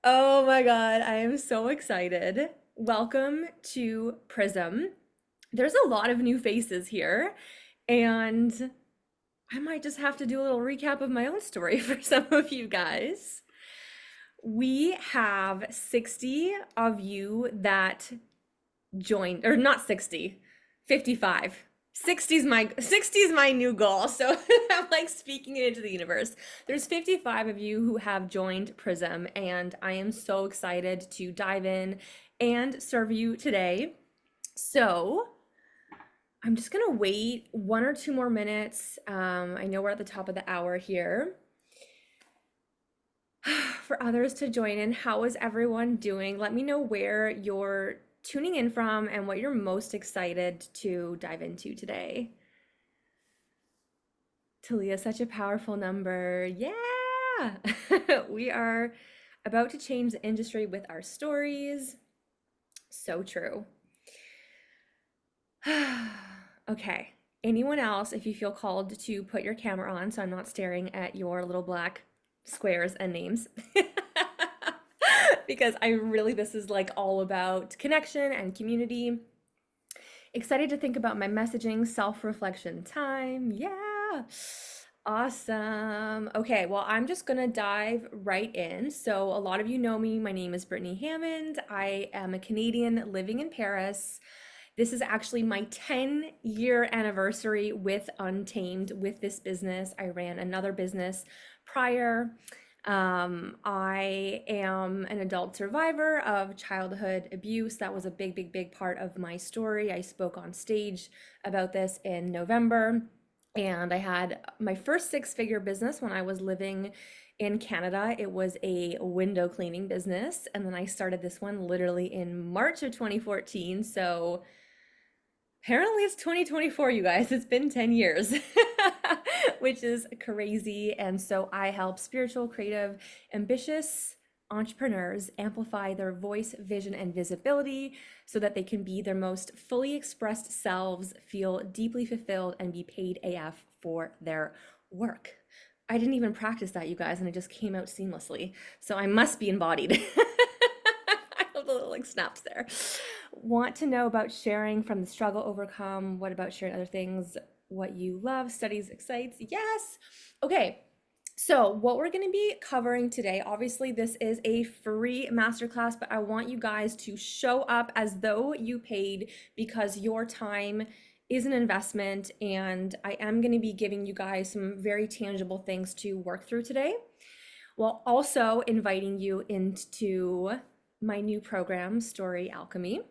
Oh my God, I am so excited. Welcome to Prism. There's a lot of new faces here, and I might just have to do a little recap of my own story for some of you guys. We have 60 of you that joined, or not 60, 55. 60's my new goal. So I'm like speaking it into the universe. There's 55 of you who have joined Prism, and I am so excited to dive in and serve you today. So I'm just gonna wait 1 or 2 more minutes. I know we're at the top of the hour here for others to join in. How is everyone doing? Let me know where you're tuning in from and what you're most excited to dive into today. Talia, such a powerful number. Yeah. We are about to change the industry with our stories. So true. Okay. Anyone else, if you feel called to put your camera on so I'm not staring at your little black squares and names. Because this is like all about connection and community. Excited to think about my messaging, self-reflection time. Yeah. Awesome. Okay, well, I'm just gonna dive right in. So, a lot of you know me. My name is Brittany Hammond. I am a Canadian living in Paris. This is actually my 10-year anniversary with Untamed, with this business. I ran another business prior. I am an adult survivor of childhood abuse. That was a big, big, big part of my story. I spoke on stage about this in November, and I had my first six-figure business when I was living in Canada. It was a window cleaning business, and then I started this one literally in March of 2014. So apparently it's 2024, you guys. It's been 10 years, which is crazy. And so I help spiritual, creative, ambitious entrepreneurs amplify their voice, vision, and visibility so that they can be their most fully expressed selves, feel deeply fulfilled, and be paid AF for their work. I didn't even practice that, you guys, and it just came out seamlessly. So I must be embodied. I love the little like snaps there. Want to know about sharing from the struggle overcome? What about sharing other things? What you love, studies, excites? Yes. Okay. So what we're going to be covering today, obviously this is a free masterclass, but I want you guys to show up as though you paid because your time is an investment, and I am going to be giving you guys some very tangible things to work through today, while also inviting you into my new program, Story Alchemy.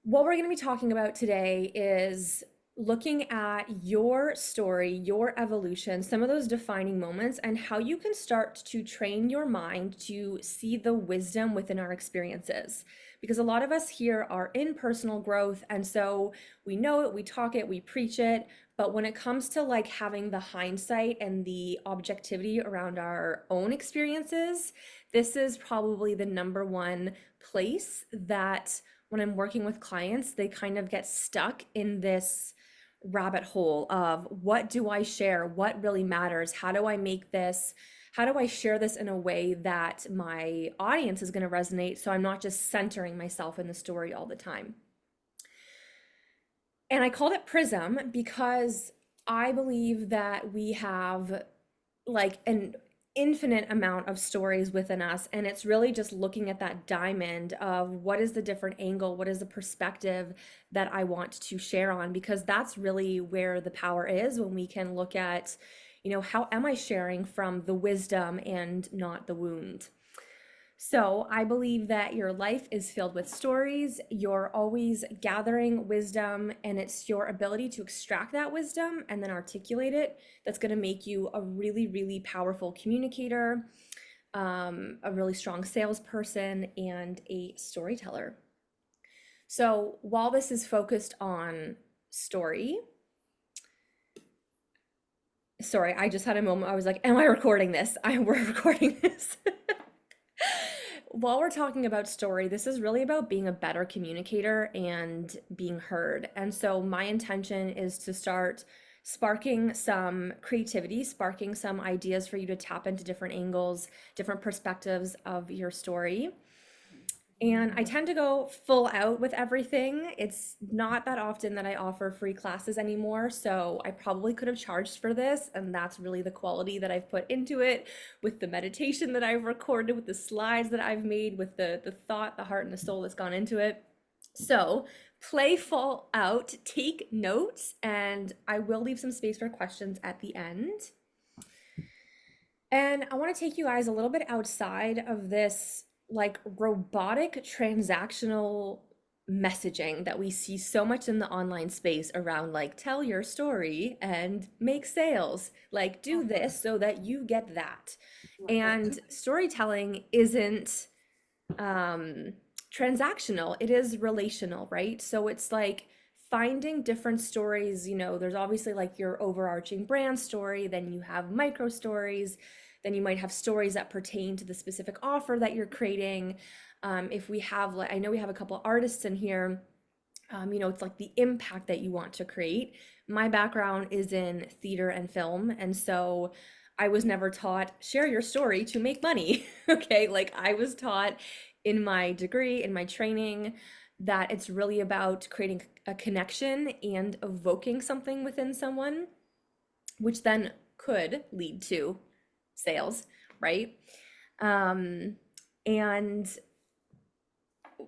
What we're going to be talking about today is looking at your story, your evolution, some of those defining moments, and how you can start to train your mind to see the wisdom within our experiences. Because a lot of us here are in personal growth, and so we know it, we talk it, we preach it, but when it comes to like having the hindsight and the objectivity around our own experiences, this is probably the number one place that when I'm working with clients, they kind of get stuck in this rabbit hole of what do I share? What really matters? How do I make this? How do I share this in a way that my audience is going to resonate so I'm not just centering myself in the story all the time? And I called it Prism because I believe that we have like an infinite amount of stories within us, and it's really just looking at that diamond of what is the different angle, what is the perspective that I want to share on, because that's really where the power is, when we can look at, how am I sharing from the wisdom and not the wound. So I believe that your life is filled with stories. You're always gathering wisdom, and it's your ability to extract that wisdom and then articulate it that's going to make you a really, really powerful communicator, a really strong salesperson, and a storyteller. So while this is focused on story, sorry, I just had a moment. I was like, am I recording this? We're recording this. While we're talking about story, this is really about being a better communicator and being heard. And so my intention is to start sparking some creativity, sparking some ideas for you to tap into different angles, different perspectives of your story. And I tend to go full out with everything. It's not that often that I offer free classes anymore, so I probably could have charged for this, and that's really the quality that I've put into it, with the meditation that I've recorded, with the slides that I've made, with the thought, the heart, and the soul that's gone into it. So play full out, take notes, and I will leave some space for questions at the end. And I want to take you guys a little bit outside of this like robotic transactional messaging that we see so much in the online space around, like, tell your story and make sales, like do this so that you get that. And storytelling isn't transactional, it is relational, right? So it's like finding different stories. There's obviously like your overarching brand story, then you have micro stories, then you might have stories that pertain to the specific offer that you're creating. If we have, like, I know we have a couple artists in here, it's like the impact that you want to create. My background is in theater and film, and so I was never taught share your story to make money. Okay, like I was taught in my degree, in my training, that it's really about creating a connection and evoking something within someone, which then could lead to sales, right? And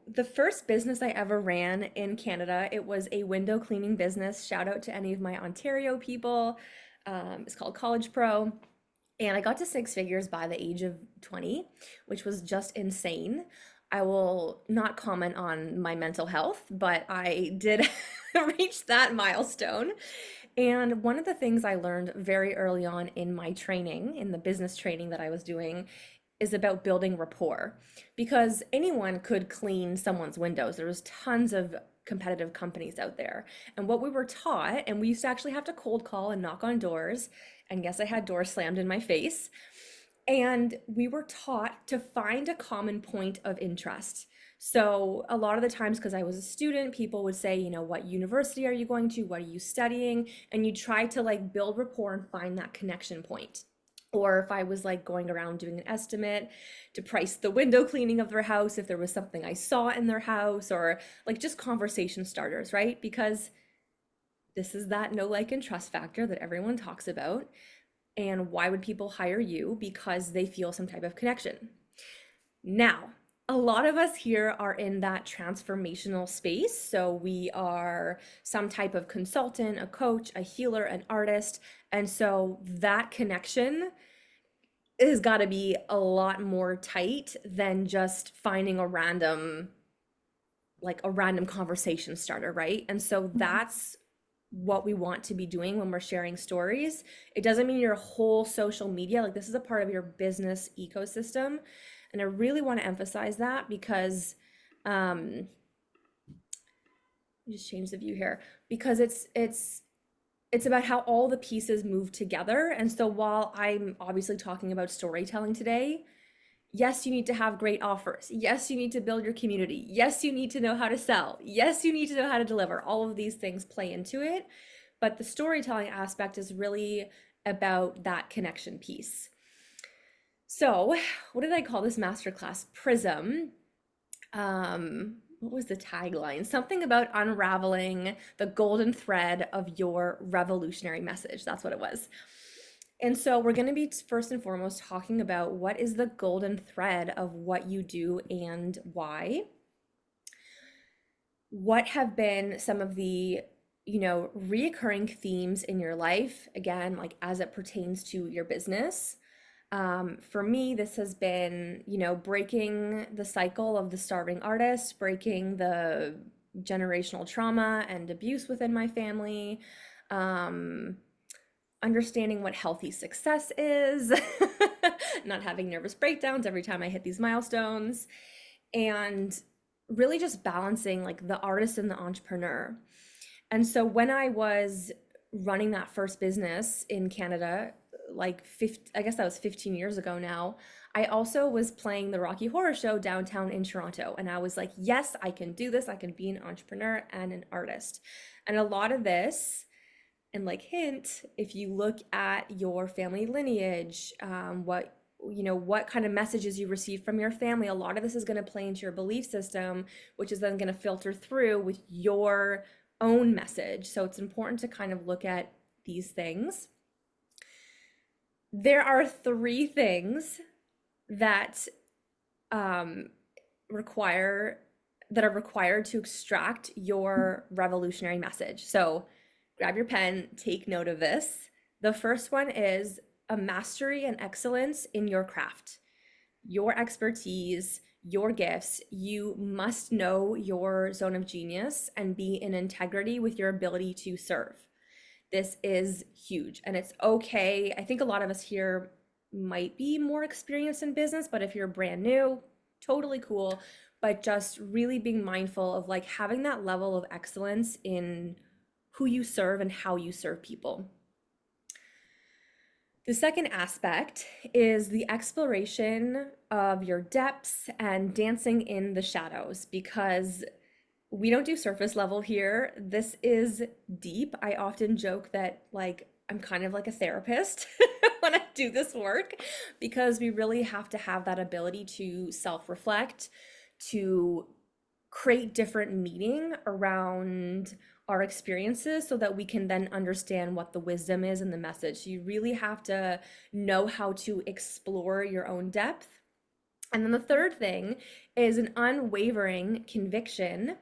the first business I ever ran in Canada, it was a window cleaning business. Shout out to any of my Ontario people. It's called College Pro. And I got to six figures by the age of 20, which was just insane. I will not comment on my mental health, but I did reach that milestone. And one of the things I learned very early on in my training, in the business training that I was doing, is about building rapport, because anyone could clean someone's windows. There was tons of competitive companies out there. And what we were taught, and we used to actually have to cold call and knock on doors, and yes, I had doors slammed in my face. And we were taught to find a common point of interest. So a lot of the times, because I was a student, people would say, what university are you going to? What are you studying? And you try to like build rapport and find that connection point. Or if I was like going around doing an estimate to price the window cleaning of their house, if there was something I saw in their house, or like just conversation starters, right? Because this is that know, like, and trust factor that everyone talks about. And why would people hire you? Because they feel some type of connection. Now, a lot of us here are in that transformational space. So we are some type of consultant, a coach, a healer, an artist. And so that connection has got to be a lot more tight than just finding a random conversation starter, right? And so that's what we want to be doing when we're sharing stories. It doesn't mean your whole social media, like this is a part of your business ecosystem. And I really want to emphasize that because, just change the view here, because it's about how all the pieces move together. And so while I'm obviously talking about storytelling today, yes, you need to have great offers. Yes, you need to build your community. Yes, you need to know how to sell. Yes, you need to know how to deliver. All of these things play into it. But the storytelling aspect is really about that connection piece. So what did I call this masterclass? Prism. What was the tagline? Something about unraveling the golden thread of your revolutionary message. That's what it was. And so we're going to be first and foremost talking about what is the golden thread of what you do and why. What have been some of the, reoccurring themes in your life, again, like as it pertains to your business. For me, this has been, breaking the cycle of the starving artist, breaking the generational trauma and abuse within my family, understanding what healthy success is, not having nervous breakdowns every time I hit these milestones, and really just balancing like the artist and the entrepreneur. And so when I was running that first business in Canada, I guess that was 15 years ago now, I also was playing the Rocky Horror Show downtown in Toronto. And I was like, yes, I can do this. I can be an entrepreneur and an artist. And a lot of this And like hint, if you look at your family lineage, what kind of messages you receive from your family, a lot of this is going to play into your belief system, which is then going to filter through with your own message. So it's important to kind of look at these things. There are three things that require that are required to extract your revolutionary message. So grab your pen, take note of this. The first one is a mastery and excellence in your craft, your expertise, your gifts. You must know your zone of genius and be in integrity with your ability to serve. This is huge, and it's okay. I think a lot of us here might be more experienced in business, but if you're brand new, totally cool. But just really being mindful of like having that level of excellence in who you serve and how you serve people. The second aspect is the exploration of your depths and dancing in the shadows, because we don't do surface level here. This is deep. I often joke that like I'm kind of like a therapist when I do this work, because we really have to have that ability to self-reflect, to create different meaning around our experiences so that we can then understand what the wisdom is in the message. So you really have to know how to explore your own depth. And then the third thing is an unwavering conviction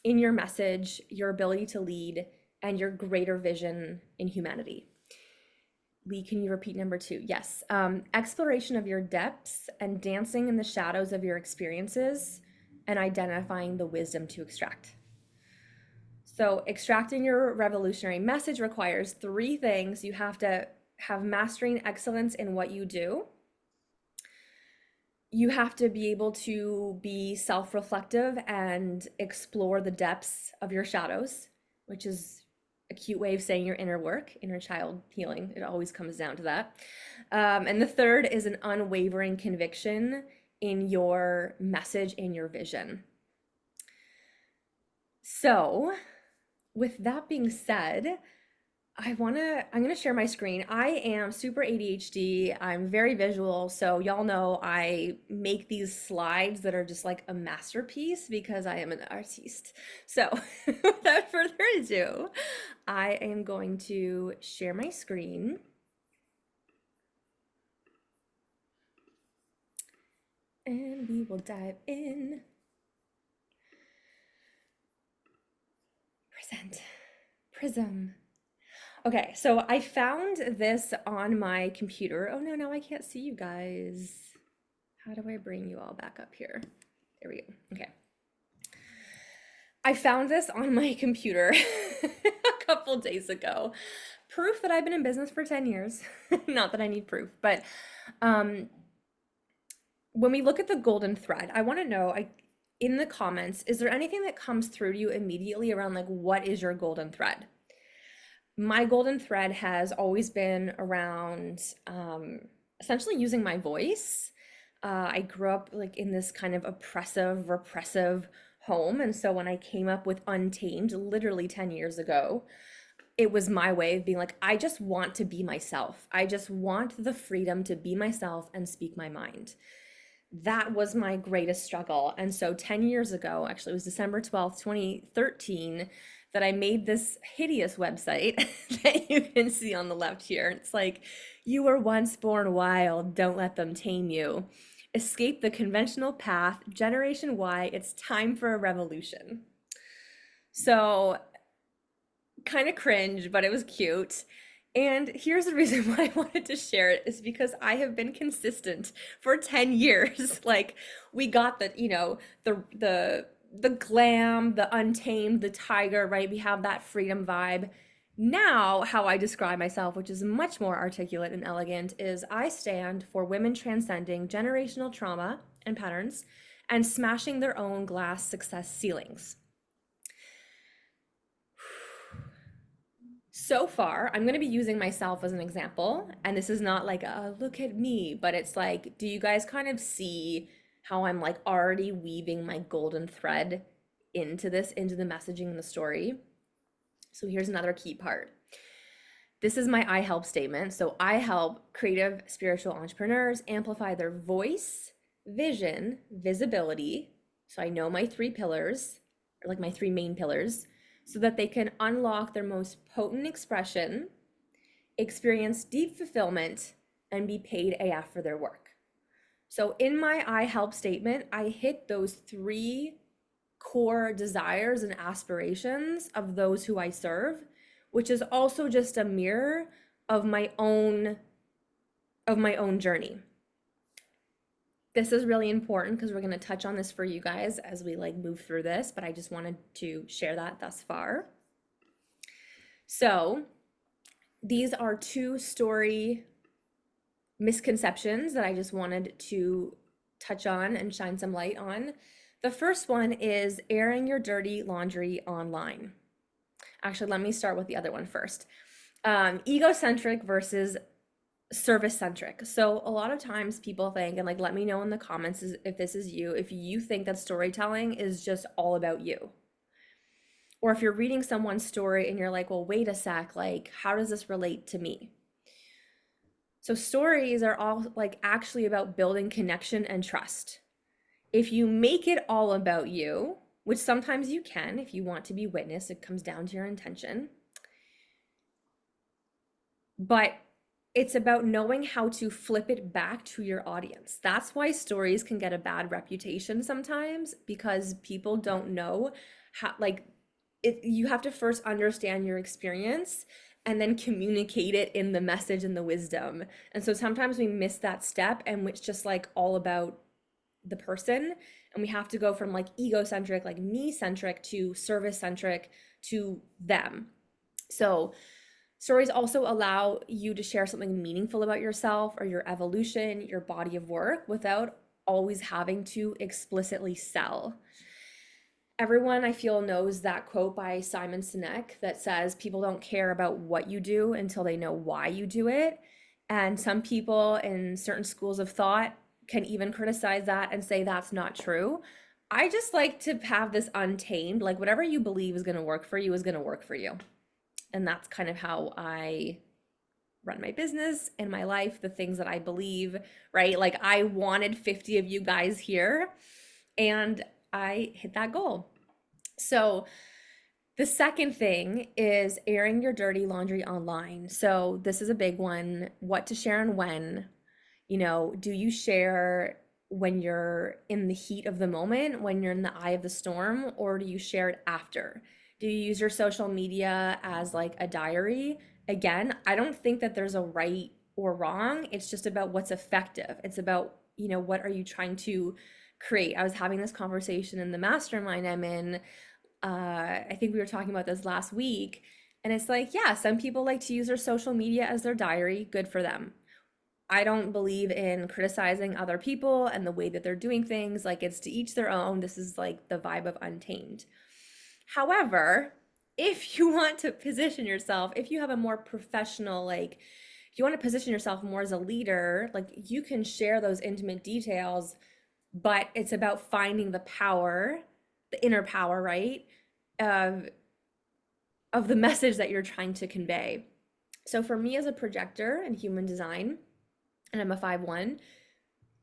in your message, your ability to lead, and your greater vision in humanity. Lee, can you repeat number two? Yes. Exploration of your depths and dancing in the shadows of your experiences and identifying the wisdom to extract. So extracting your revolutionary message requires three things. You have to have mastery and excellence in what you do. You have to be able to be self-reflective and explore the depths of your shadows, which is a cute way of saying your inner work, inner child healing. It always comes down to that. And the third is an unwavering conviction in your message and your vision. So with that being said, I'm gonna share my screen. I am super ADHD. I'm very visual, so y'all know I make these slides that are just like a masterpiece because I am an artiste. So without further ado, I am going to share my screen. And we will dive in. Present. Prism. Okay, so I found this on my computer. Oh no, now I can't see you guys. How do I bring you all back up here? There we go. Okay. I found this on my computer a couple days ago. Proof that I've been in business for 10 years. Not that I need proof, but when we look at the golden thread, I want to know, in the comments, is there anything that comes through to you immediately around like, what is your golden thread? My golden thread has always been around essentially using my voice. I grew up like in this kind of oppressive, repressive home. And so when I came up with Untamed, literally 10 years ago, it was my way of being like, I just want to be myself. I just want the freedom to be myself and speak my mind. That was my greatest struggle. And so 10 years ago, actually, it was December 12th, 2013, that I made this hideous website that you can see on the left here. It's like, you were once born wild, don't let them tame you. Escape the conventional path, Generation Y, it's time for a revolution. So kind of cringe, but it was cute. And here's the reason why I wanted to share it is because I have been consistent for 10 years. Like we got the, the glam, the untamed, the tiger, right? We have that freedom vibe. Now, how I describe myself, which is much more articulate and elegant, is I stand for women transcending generational trauma and patterns and smashing their own glass success ceilings. So far, I'm going to be using myself as an example, and this is not like a look at me, but it's like, do you guys kind of see how I'm like already weaving my golden thread into this, into the messaging and the story? So here's another key part. This is my I help statement. So I help creative spiritual entrepreneurs amplify their voice, vision, visibility. So I know my three pillars, or like my three main pillars, so that they can unlock their most potent expression, experience deep fulfillment, and be paid AF for their work. So in my I help statement, I hit those three core desires and aspirations of those who I serve, which is also just a mirror of my own journey. This is really important because we're going to touch on this for you guys as we like move through this, but I just wanted to share that thus far. So, these are two story misconceptions that I just wanted to touch on and shine some light on. The first one is airing your dirty laundry online. Actually, let me start with the other one first. Egocentric versus service centric. So a lot of times people think, and like let me know in the comments if this is you, if you think that storytelling is just all about you. Or if you're reading someone's story and you're like, well, wait a sec, like how does this relate to me? So stories are all like actually about building connection and trust. If you make it all about you, which sometimes you can if you want to be witnessed, it comes down to your intention. But it's about knowing how to flip it back to your audience. That's why stories can get a bad reputation sometimes, because people don't know how, like, you have to first understand your experience and then communicate it in the message and the wisdom. And so sometimes we miss that step, and it's just like all about the person, and we have to go from like egocentric, like me centric, to service centric, to them. So stories also allow you to share something meaningful about yourself or your evolution, your body of work, without always having to explicitly sell. Everyone I feel knows that quote by Simon Sinek that says people don't care about what you do until they know why you do it. And some people in certain schools of thought can even criticize that and say that's not true. I just like to have this untamed, like whatever you believe is going to work for you is going to work for you. And that's kind of how I run my business and my life, the things that I believe, right? Like I wanted 50 of you guys here and I hit that goal. So the second thing is airing your dirty laundry online. So this is a big one. What to share and when. You know, do you share when you're in the heat of the moment, when you're in the eye of the storm, or do you share it after? Do you use your social media as like a diary? Again, I don't think that there's a right or wrong. It's just about what's effective. It's about, you know, what are you trying to create? I was having this conversation in the mastermind I'm in. I think we were talking about this last week. And it's like, yeah, some people like to use their social media as their diary. Good for them. I don't believe in criticizing other people and the way that they're doing things. Like it's to each their own. This is like the vibe of Untamed. However, if you want to position yourself, if you have a more professional, like you want to position yourself more as a leader, like you can share those intimate details, but it's about finding the power, the inner power, right? Of the message that you're trying to convey. So for me as a projector in human design, and I'm a 5/1,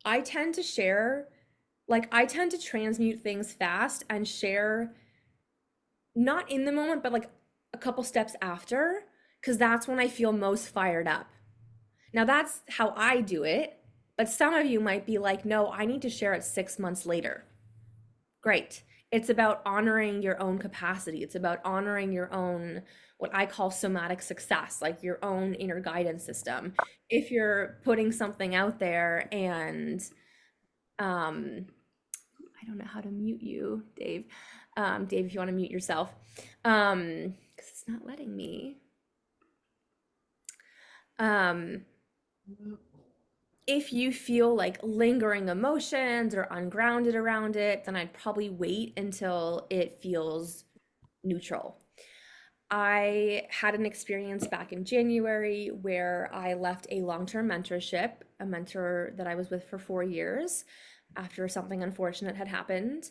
I tend to share, like I tend to transmute things fast and share not in the moment, but like a couple steps after, because that's when I feel most fired up. Now that's how I do it, but some of you might be like, no, I need to share it 6 months later. Great. It's about honoring your own capacity. It's about honoring your own, what I call somatic success, like your own inner guidance system. If you're putting something out there and I don't know how to mute you, Dave. Dave, if you want to mute yourself, because it's not letting me. If you feel like lingering emotions or ungrounded around it, then I'd probably wait until it feels neutral. I had an experience back in January where I left a long-term mentorship, a mentor that I was with for 4 years after something unfortunate had happened.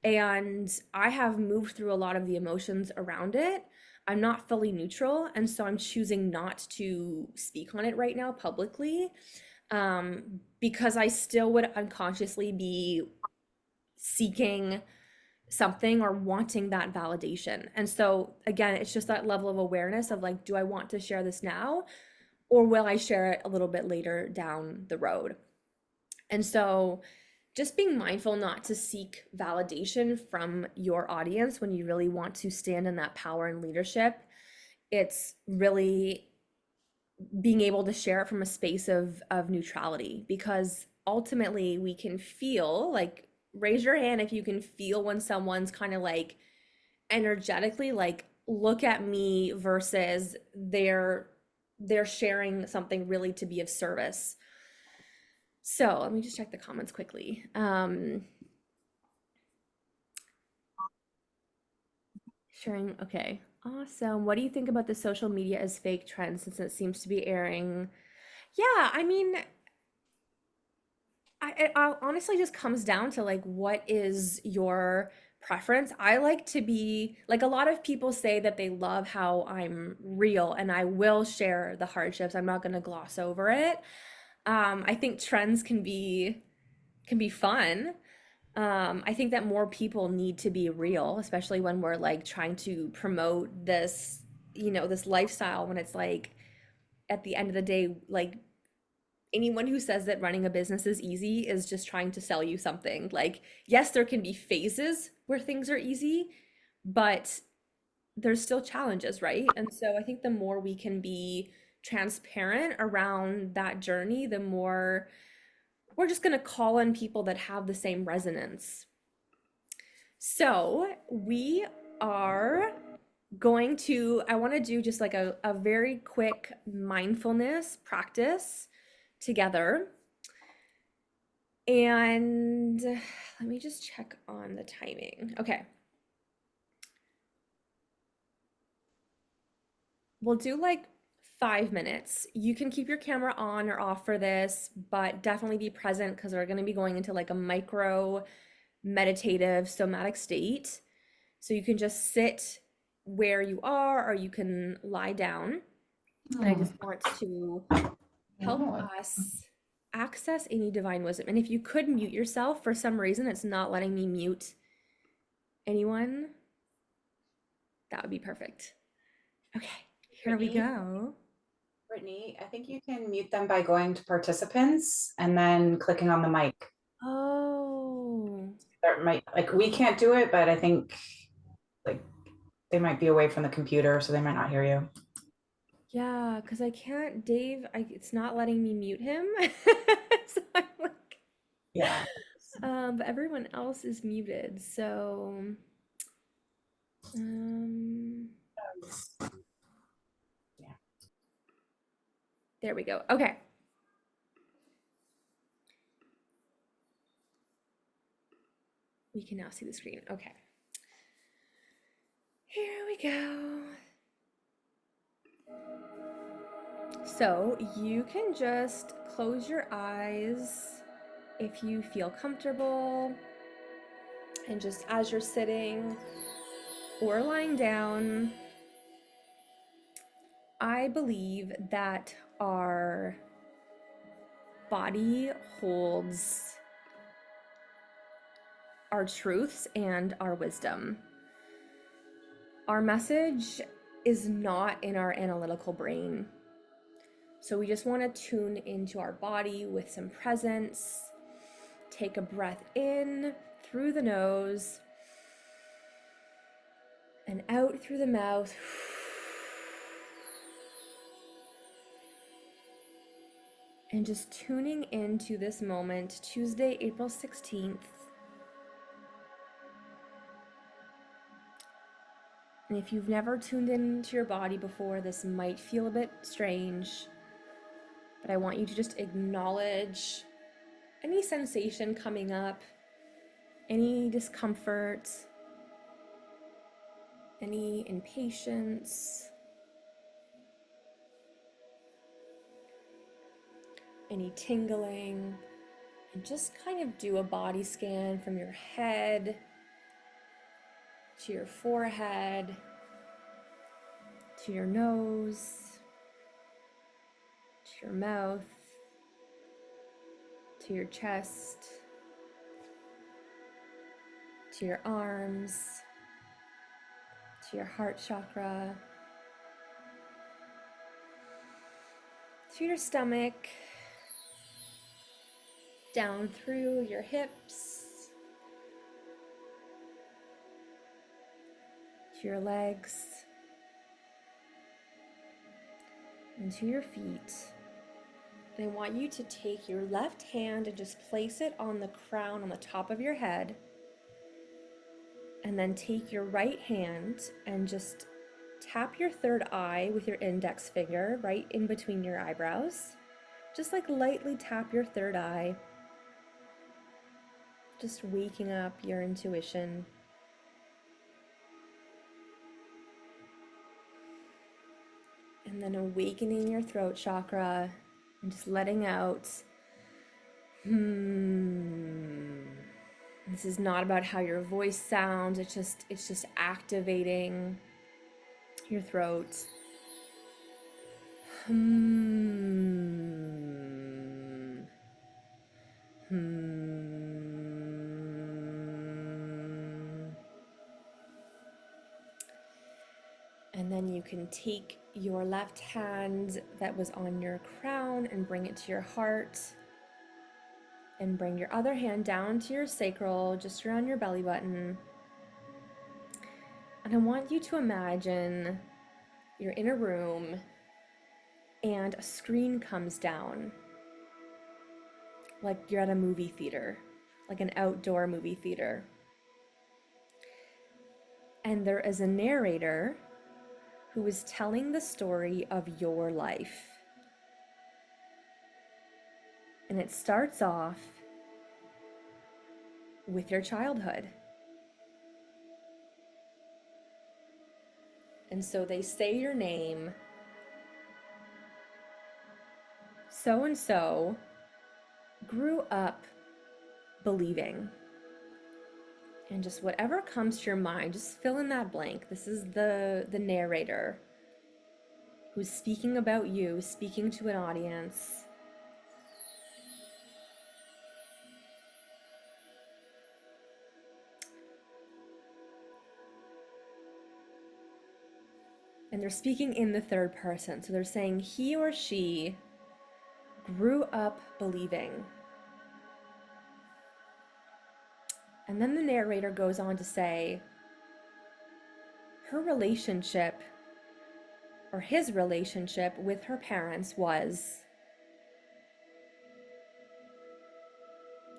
And I have moved through a lot of the emotions around it. I'm not fully neutral, and so I'm choosing not to speak on it right now publicly, because I still would unconsciously be seeking something or wanting that validation. And so again, it's just that level of awareness of like, do I want to share this now, or will I share it a little bit later down the road? And so just being mindful not to seek validation from your audience when you really want to stand in that power and leadership. It's really being able to share it from a space of neutrality, because ultimately we can feel like, raise your hand if you can feel when someone's kind of like energetically like, look at me, versus they're sharing something really to be of service. So let me just check the comments quickly. Sharing, okay, awesome. What do you think about the social media as fake trend, since it seems to be airing? Yeah, I mean, it honestly just comes down to like, what is your preference? I like to be like, a lot of people say that they love how I'm real, and I will share the hardships. I'm not going to gloss over it. I think trends can be fun. I think that more people need to be real, especially when we're like trying to promote this, this lifestyle, when it's like, at the end of the day, like, anyone who says that running a business is easy is just trying to sell you something. Like, yes, there can be phases where things are easy, but there's still challenges, right? And so I think the more we can be transparent around that journey, the more we're just going to call on people that have the same resonance. So we are I want to do just like a very quick mindfulness practice together. And let me just check on the timing. Okay. We'll do like 5 minutes. You can keep your camera on or off for this, but definitely be present, because we're going to be going into like a micro meditative somatic state. So you can just sit where you are, or you can lie down. And I just want to help us access any divine wisdom. And if you could mute yourself, for some reason it's not letting me mute anyone, that would be perfect. Okay, here we Brittany, go. Brittany, I think you can mute them by going to participants and then clicking on the mic. Oh, That might, like, we can't do it, but I think like they might be away from the computer, so they might not hear you. yeah, because I can't, Dave, it's not letting me mute him. So I'm like, Yeah. but everyone else is muted. So, um, Yeah. there we go. Okay. We can now see the screen. Okay. Here we go. So you can just close your eyes if you feel comfortable, and just as you're sitting or lying down, I believe that our body holds our truths and our wisdom. Our message is not in our analytical brain. So we just want to tune into our body with some presence. Take a breath in through the nose and out through the mouth. And just tuning into this moment, Tuesday, April 16th. And if you've never tuned into your body before, this might feel a bit strange, but I want you to just acknowledge any sensation coming up, any discomfort, any impatience, any tingling, and just kind of do a body scan from your head to your forehead, to your nose, to your mouth, to your chest, to your arms, to your heart chakra, to your stomach, down through your hips, to your legs, and to your feet. And I want you to take your left hand and just place it on the crown on the top of your head. And then take your right hand and just tap your third eye with your index finger right in between your eyebrows. Just like lightly tap your third eye. Just waking up your intuition. And then awakening your throat chakra and just letting out. This is not about how your voice sounds. It's just activating your throat. And then you can take your left hand that was on your crown and bring it to your heart. And bring your other hand down to your sacral, just around your belly button. And I want you to imagine you're in a room and a screen comes down. Like you're at a movie theater, like an outdoor movie theater. And there is a narrator who is telling the story of your life. And it starts off with your childhood. And so they say your name. So and so grew up believing. And just whatever comes to your mind, just fill in that blank. This is the narrator who's speaking about you, speaking to an audience. And they're speaking in the third person. So they're saying he or she grew up believing. And then the narrator goes on to say her relationship or his relationship with her parents was,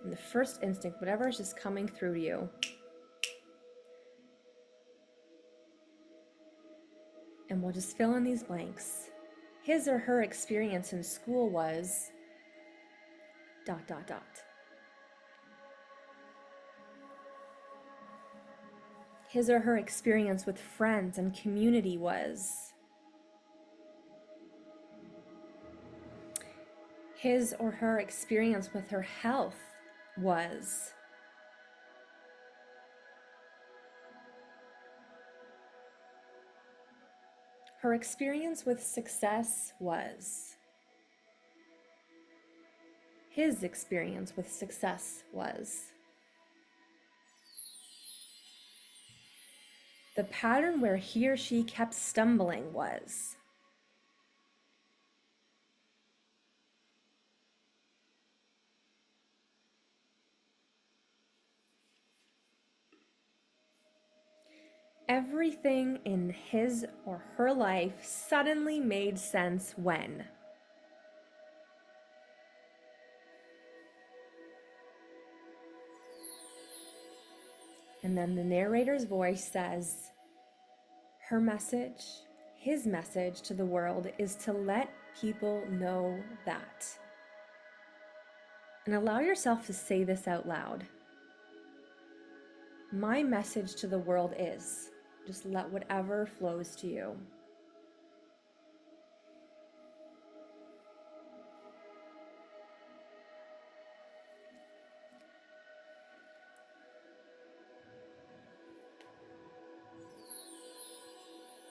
in the first instinct, whatever is just coming through you. And we'll just fill in these blanks. His or her experience in school was ... His or her experience with friends and community was. His or her experience with her health was. Her experience with success was. His experience with success was. The pattern where he or she kept stumbling was. Everything in his or her life suddenly made sense when. And then the narrator's voice says, her message, his message to the world is to let people know that. And allow yourself to say this out loud. My message to the world is, just let whatever flows to you.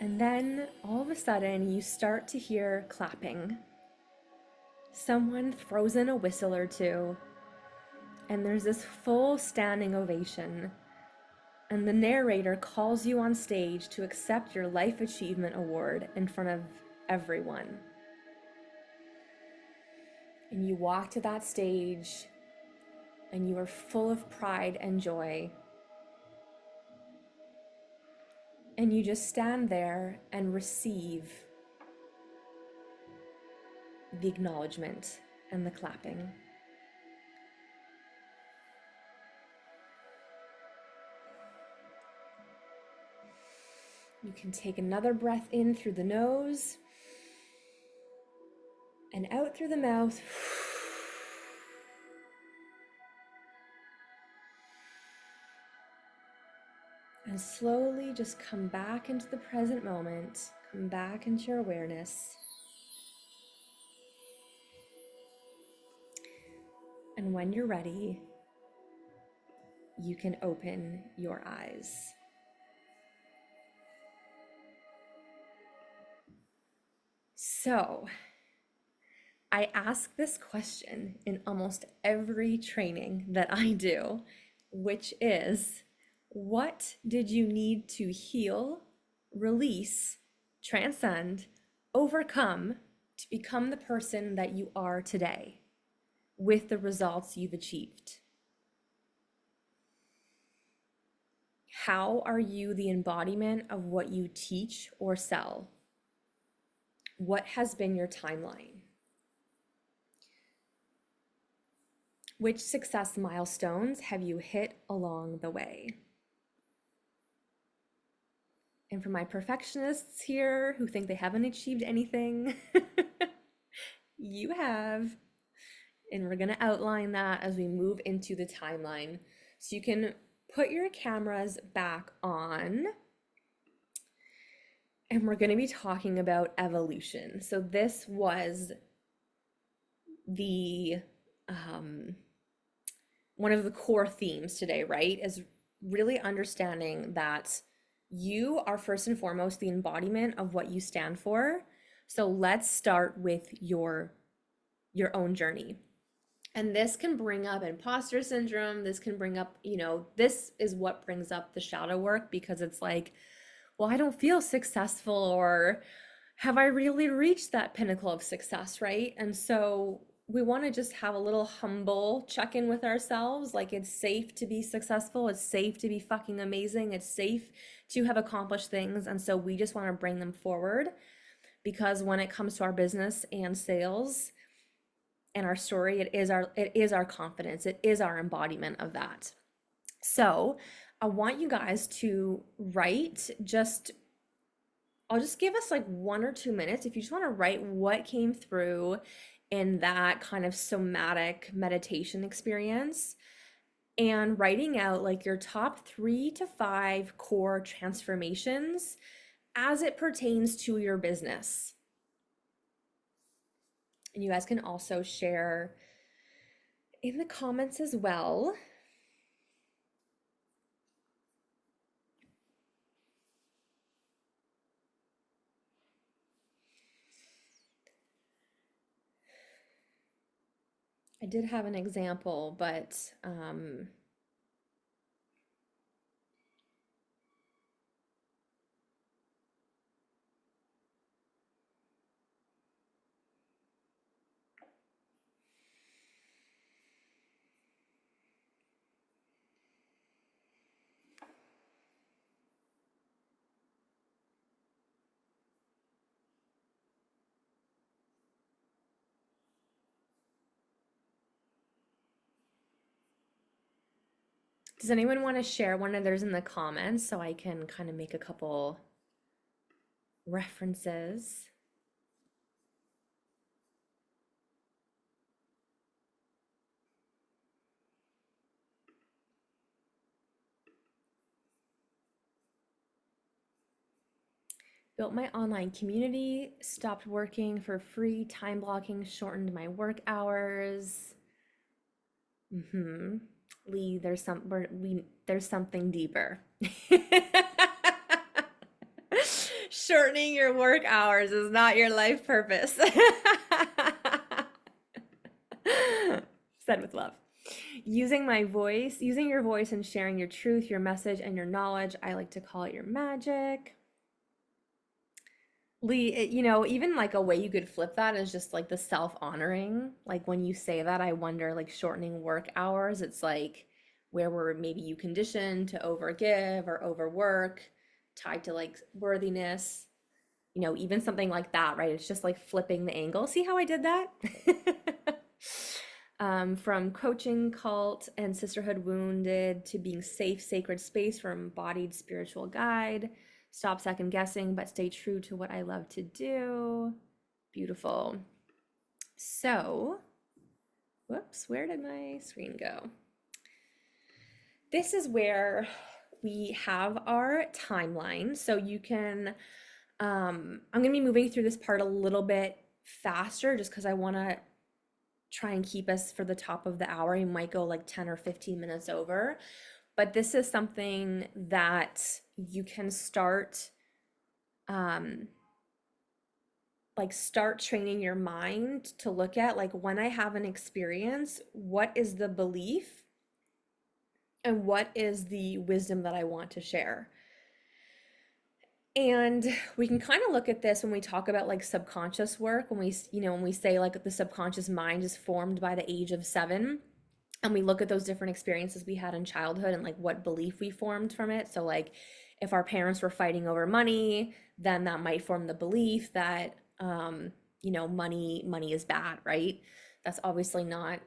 And then all of a sudden, you start to hear clapping. Someone throws in a whistle or two, and there's this full standing ovation. And the narrator calls you on stage to accept your Life Achievement Award in front of everyone. And you walk to that stage, and you are full of pride and joy. And you just stand there and receive the acknowledgement and the clapping. You can take another breath in through the nose and out through the mouth. And slowly just come back into the present moment, come back into your awareness. And when you're ready, you can open your eyes. So, I ask this question in almost every training that I do, which is, what did you need to heal, release, transcend, overcome to become the person that you are today with the results you've achieved? How are you the embodiment of what you teach or sell? What has been your timeline? Which success milestones have you hit along the way? And for my perfectionists here who think they haven't achieved anything, you have. And we're going to outline that as we move into the timeline. So you can put your cameras back on. And we're going to be talking about evolution. So this was the one of the core themes today, right? Is really understanding that you are first and foremost the embodiment of what you stand for. So let's start with your own journey. And this can bring up imposter syndrome. This can bring up, this is what brings up the shadow work, because it's like, well, I don't feel successful, or have I really reached that pinnacle of success, right? And so we want to just have a little humble check-in with ourselves. Like, it's safe to be successful. It's safe to be fucking amazing. It's safe to have accomplished things. And so we just want to bring them forward, because when it comes to our business and sales and our story, it is our confidence. It is our embodiment of that. So I want you guys to write I'll just give us like 1 or 2 minutes. If you just want to write what came through in that kind of somatic meditation experience, and writing out like your top 3 to 5 core transformations as it pertains to your business. And you guys can also share in the comments as well. I did have an example, but does anyone want to share one of theirs in the comments so I can kind of make a couple references? Built my online community, stopped working for free, time blocking, shortened my work hours. Lee, there's something deeper. Shortening your work hours is not your life purpose. Said with love. Using your voice and sharing your truth, your message, and your knowledge. I like to call it your magic. Lee, even like a way you could flip that is just like the self-honoring. Like when you say that, I wonder, like shortening work hours, it's like where were maybe you conditioned to overgive or overwork, tied to like worthiness, even something like that, right? It's just like flipping the angle. See how I did that? From coaching, cult, and sisterhood wounded to being safe, sacred space for embodied spiritual guide. Stop second guessing, but stay true to what I love to do. Beautiful. So, whoops, where did my screen go? This is where we have our timeline. So you can, I'm going to be moving through this part a little bit faster just because I want to try and keep us for the top of the hour. You might go like 10 or 15 minutes over, but this is something that you can start start training your mind to look at, like, when I have an experience, what is the belief and what is the wisdom that I want to share. And we can kind of look at this when we talk about like subconscious work, when we say like the subconscious mind is formed by the age of 7, and we look at those different experiences we had in childhood and like what belief we formed from it. So like if our parents were fighting over money, then that might form the belief that money is bad, right? That's obviously not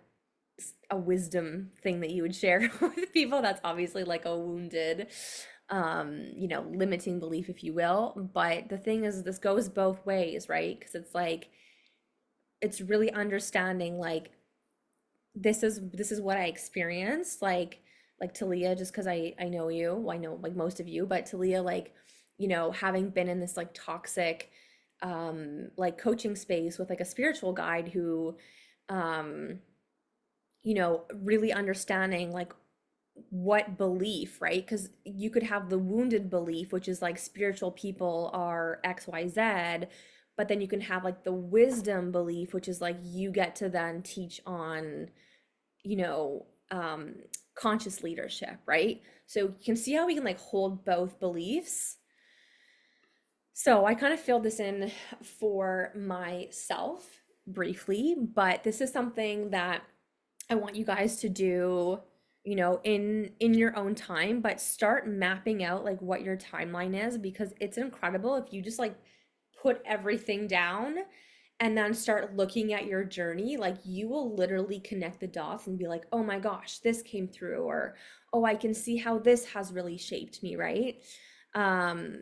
a wisdom thing that you would share with people. That's obviously like a wounded limiting belief, if you will. But the thing is, this goes both ways, right? Because it's like, it's really understanding like this is what I experienced, like Talia, just because I know you, well, I know like most of you, but Talia, like, having been in this like toxic like coaching space with like a spiritual guide who really understanding like what belief, right? Because you could have the wounded belief, which is like spiritual people are XYZ, but then you can have like the wisdom belief, which is like you get to then teach on, you know, um, conscious leadership, right? So you can see how we can like hold both beliefs. So I kind of filled this in for myself briefly, but this is something that I want you guys to do, in your own time, but start mapping out like what your timeline is, because it's incredible if you just like put everything down and then start looking at your journey. Like you will literally connect the dots and be like, oh my gosh, this came through, or oh, I can see how this has really shaped me, right? um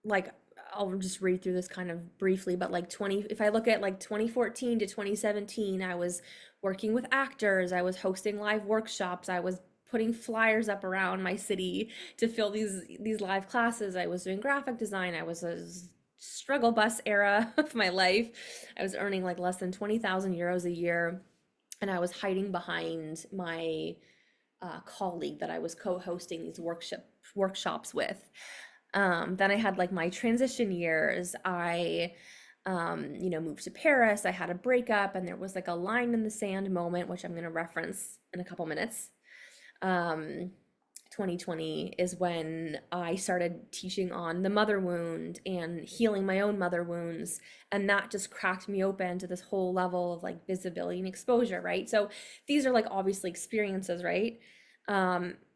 like I'll just read through this kind of briefly, but like if I look at like 2014 to 2017, I was working with actors, I was hosting live workshops, I was putting flyers up around my city to fill these live classes, I was doing graphic design, I was a struggle bus era of my life. I was earning like less than 20,000 euros a year, and I was hiding behind my colleague that I was co-hosting these workshops with. Then I had like my transition years. I, moved to Paris. I had a breakup, and there was like a line in the sand moment, which I'm going to reference in a couple minutes. 2020 is when I started teaching on the mother wound and healing my own mother wounds. And that just cracked me open to this whole level of like visibility and exposure, right? So these are like obviously experiences, right?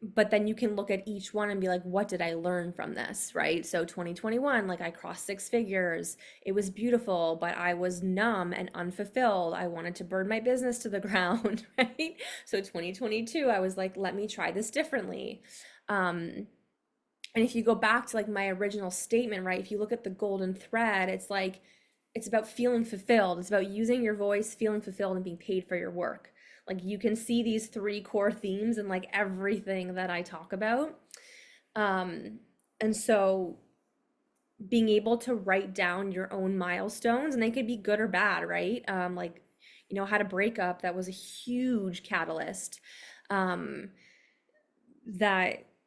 But then you can look at each one and be like, what did I learn from this, right? So 2021, like I crossed 6 figures. It was beautiful, but I was numb and unfulfilled. I wanted to burn my business to the ground, right? So 2022, I was like, let me try this differently. And if you go back to like my original statement, right? If you look at the golden thread, it's like, it's about feeling fulfilled. It's about using your voice, feeling fulfilled, and being paid for your work. Like you can see these 3 core themes in like everything that I talk about. And so being able to write down your own milestones, and they could be good or bad, right? Like, I had a breakup that was a huge catalyst. That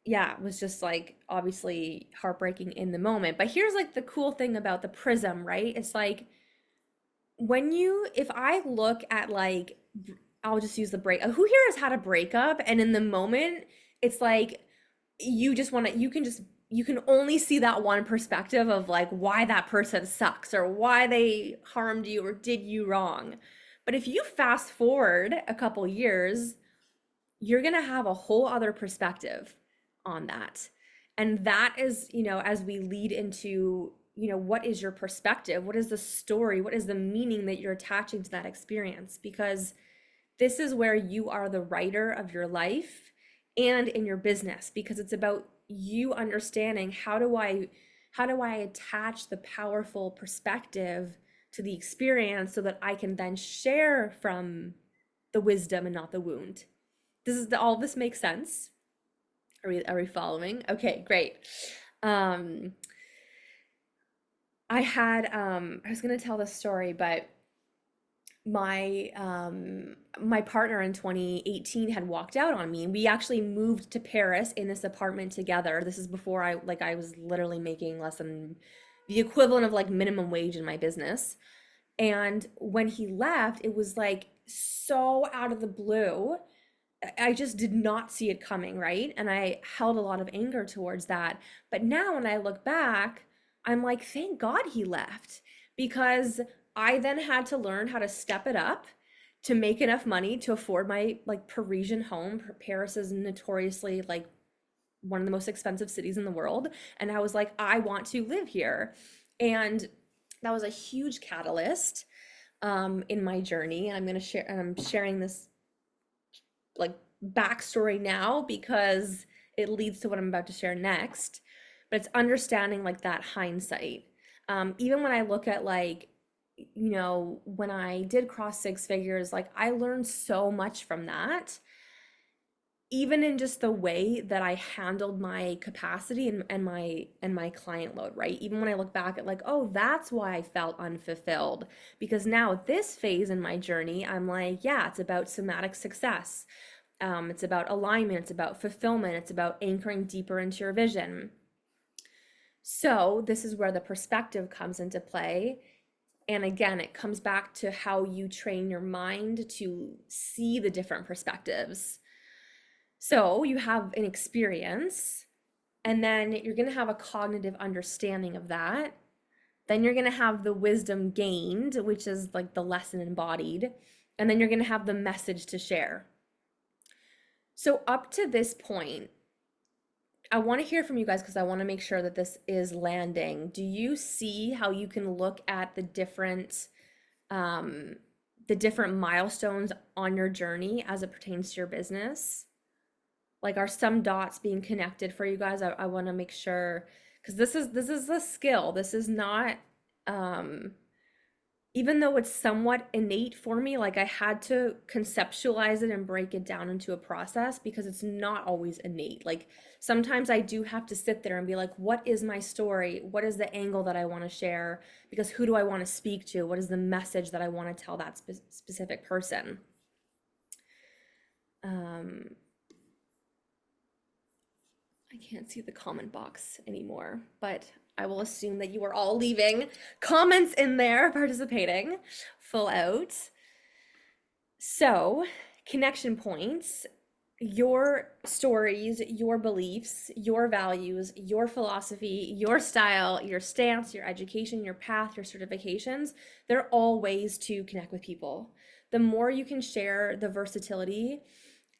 yeah, it was just like obviously heartbreaking in the moment. But here's like the cool thing about the prism, right? It's like if I look at like, I'll just use the break. Who here has had a breakup? And in the moment, it's like you just want to, you can only see that one perspective of like why that person sucks or why they harmed you or did you wrong. But if you fast forward a couple years, you're going to have a whole other perspective on that. And that is, as we lead into, what is your perspective? What is the story? What is the meaning that you're attaching to that experience? Because this is where you are the writer of your life and in your business, because it's about you understanding how do I attach the powerful perspective to the experience so that I can then share from the wisdom and not the wound. All this makes sense. Are we following? Okay, great. Um, I was gonna tell this story, but my partner in 2018 had walked out on me, and we actually moved to Paris in this apartment together. This is before I was literally making less than the equivalent of like minimum wage in my business. And when he left, it was like so out of the blue. I just did not see it coming, right? And I held a lot of anger towards that. But now when I look back, I'm like, thank God he left, because I then had to learn how to step it up to make enough money to afford my like Parisian home. Paris is notoriously like one of the most expensive cities in the world. And I was like, I want to live here. And that was a huge catalyst in my journey. And I'm sharing this like backstory now because it leads to what I'm about to share next. But it's understanding like that hindsight. Even when I look at like, when I did cross six figures, like I learned so much from that, even in just the way that I handled my capacity and my client load, right? Even when I look back at like, oh, that's why I felt unfulfilled. Because now at this phase in my journey, I'm like, yeah, it's about somatic success. It's about alignment, it's about fulfillment, it's about anchoring deeper into your vision. So this is where the perspective comes into play. And again, it comes back to how you train your mind to see the different perspectives. So you have an experience, and then you're going to have a cognitive understanding of that. Then you're going to have the wisdom gained, which is like the lesson embodied. And then you're going to have the message to share. So up to this point, I want to hear from you guys because I want to make sure that this is landing. Do you see how you can look at the different milestones on your journey as it pertains to your business? Like, are some dots being connected for you guys? I want to make sure, because this is a skill. This is not even though it's somewhat innate for me, like I had to conceptualize it and break it down into a process because it's not always innate. Like sometimes I do have to sit there and be like, what is my story? What is the angle that I want to share? Because who do I want to speak to? What is the message that I want to tell that specific person? I can't see the comment box anymore, but I will assume that you are all leaving comments in there, participating full out. So, connection points, your stories, your beliefs, your values, your philosophy, your style, your stance, your education, your path, your certifications, they're all ways to connect with people. The more you can share the versatility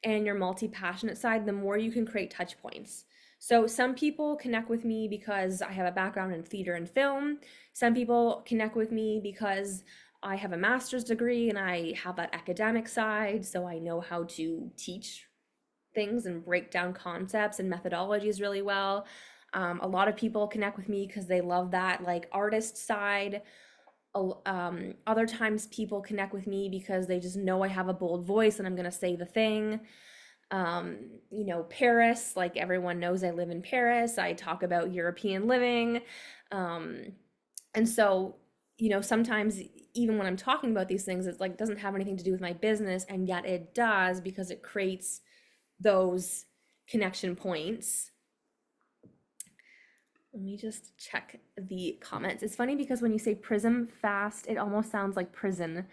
and your multi-passionate side, the more you can create touch points. So some people connect with me because I have a background in theater and film. Some people connect with me because I have a master's degree and I have that academic side, so I know how to teach things and break down concepts and methodologies really well. A lot of people connect with me because they love that like artist side. Other times people connect with me because they just know I have a bold voice and I'm gonna say the thing. Paris, like everyone knows I live in Paris. I talk about European living. And so, sometimes even when I'm talking about these things, it's like doesn't have anything to do with my business, and yet it does because it creates those connection points Let me just check the comments. It's funny because when you say prism fast, it almost sounds like prison.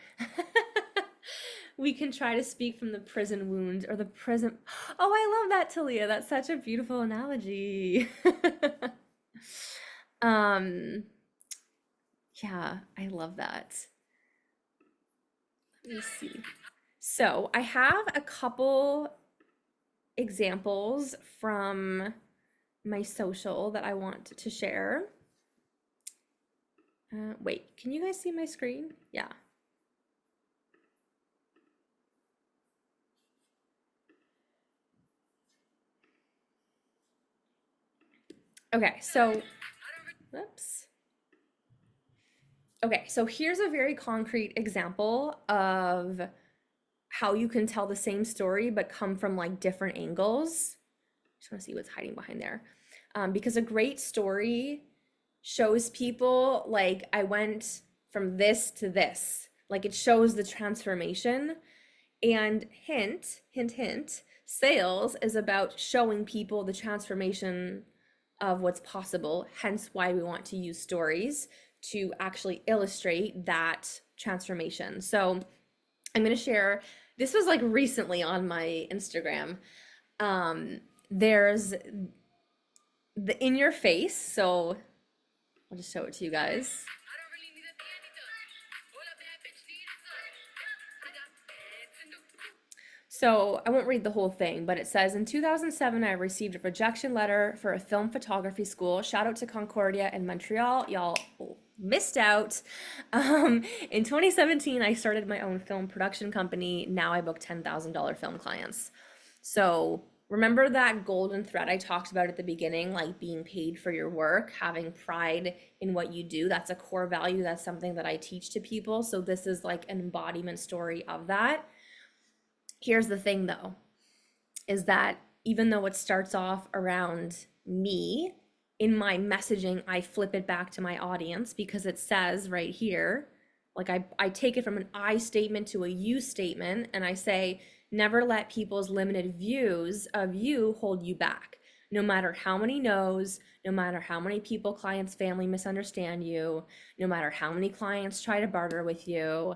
We can try to speak from the prison wound or the prison. Oh, I love that, Talia. That's such a beautiful analogy. um, yeah, I love that. Let me see. So I have a couple examples from my social that I want to share. Wait, can you guys see my screen? Yeah. Okay, so, whoops. Okay, so here's a very concrete example of how you can tell the same story but come from like different angles. Just want to see what's hiding behind there. Because a great story shows people like I went from this to this. Like it shows the transformation. And hint, hint, hint, sales is about showing people the transformation of what's possible, hence why we want to use stories to actually illustrate that transformation. So I'm going to share, this was like recently on my Instagram. There's the in your face. So I'll just show it to you guys. So I won't read the whole thing, but it says, in 2007, I received a rejection letter for a film photography school. Shout out to Concordia in Montreal. Y'all missed out. In 2017, I started my own film production company. Now I book $10,000 film clients. So remember that golden thread I talked about at the beginning, like being paid for your work, having pride in what you do. That's a core value. That's something that I teach to people. So this is like an embodiment story of that. Here's the thing though, is that even though it starts off around me, in my messaging, I flip it back to my audience because it says right here, like I take it from an I statement to a you statement, and I say, never let people's limited views of you hold you back. No matter how many no's, no matter how many people, clients, family misunderstand you, no matter how many clients try to barter with you.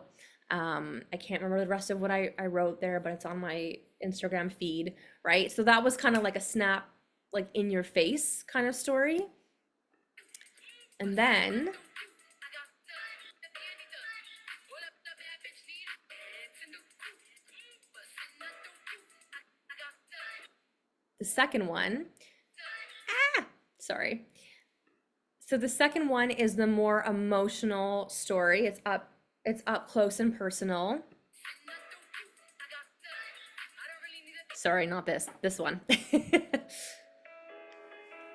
I can't remember the rest of what I wrote there, but it's on my Instagram feed, right? So that was kind of like a snap, like in your face kind of story. And then the second one, sorry. So the second one is the more emotional story. It's up close and personal. Sorry, not this one.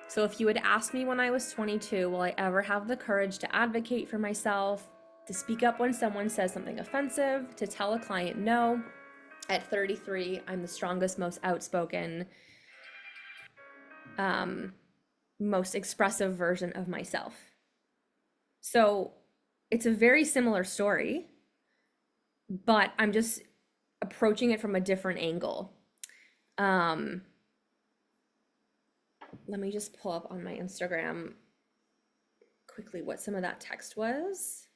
So if you had asked me when I was 22, will I ever have the courage to advocate for myself, to speak up when someone says something offensive, to tell a client no? At 33, I'm the strongest, most outspoken, most expressive version of myself. So it's a very similar story, but I'm just approaching it from a different angle. Let me just pull up on my Instagram quickly what some of that text was,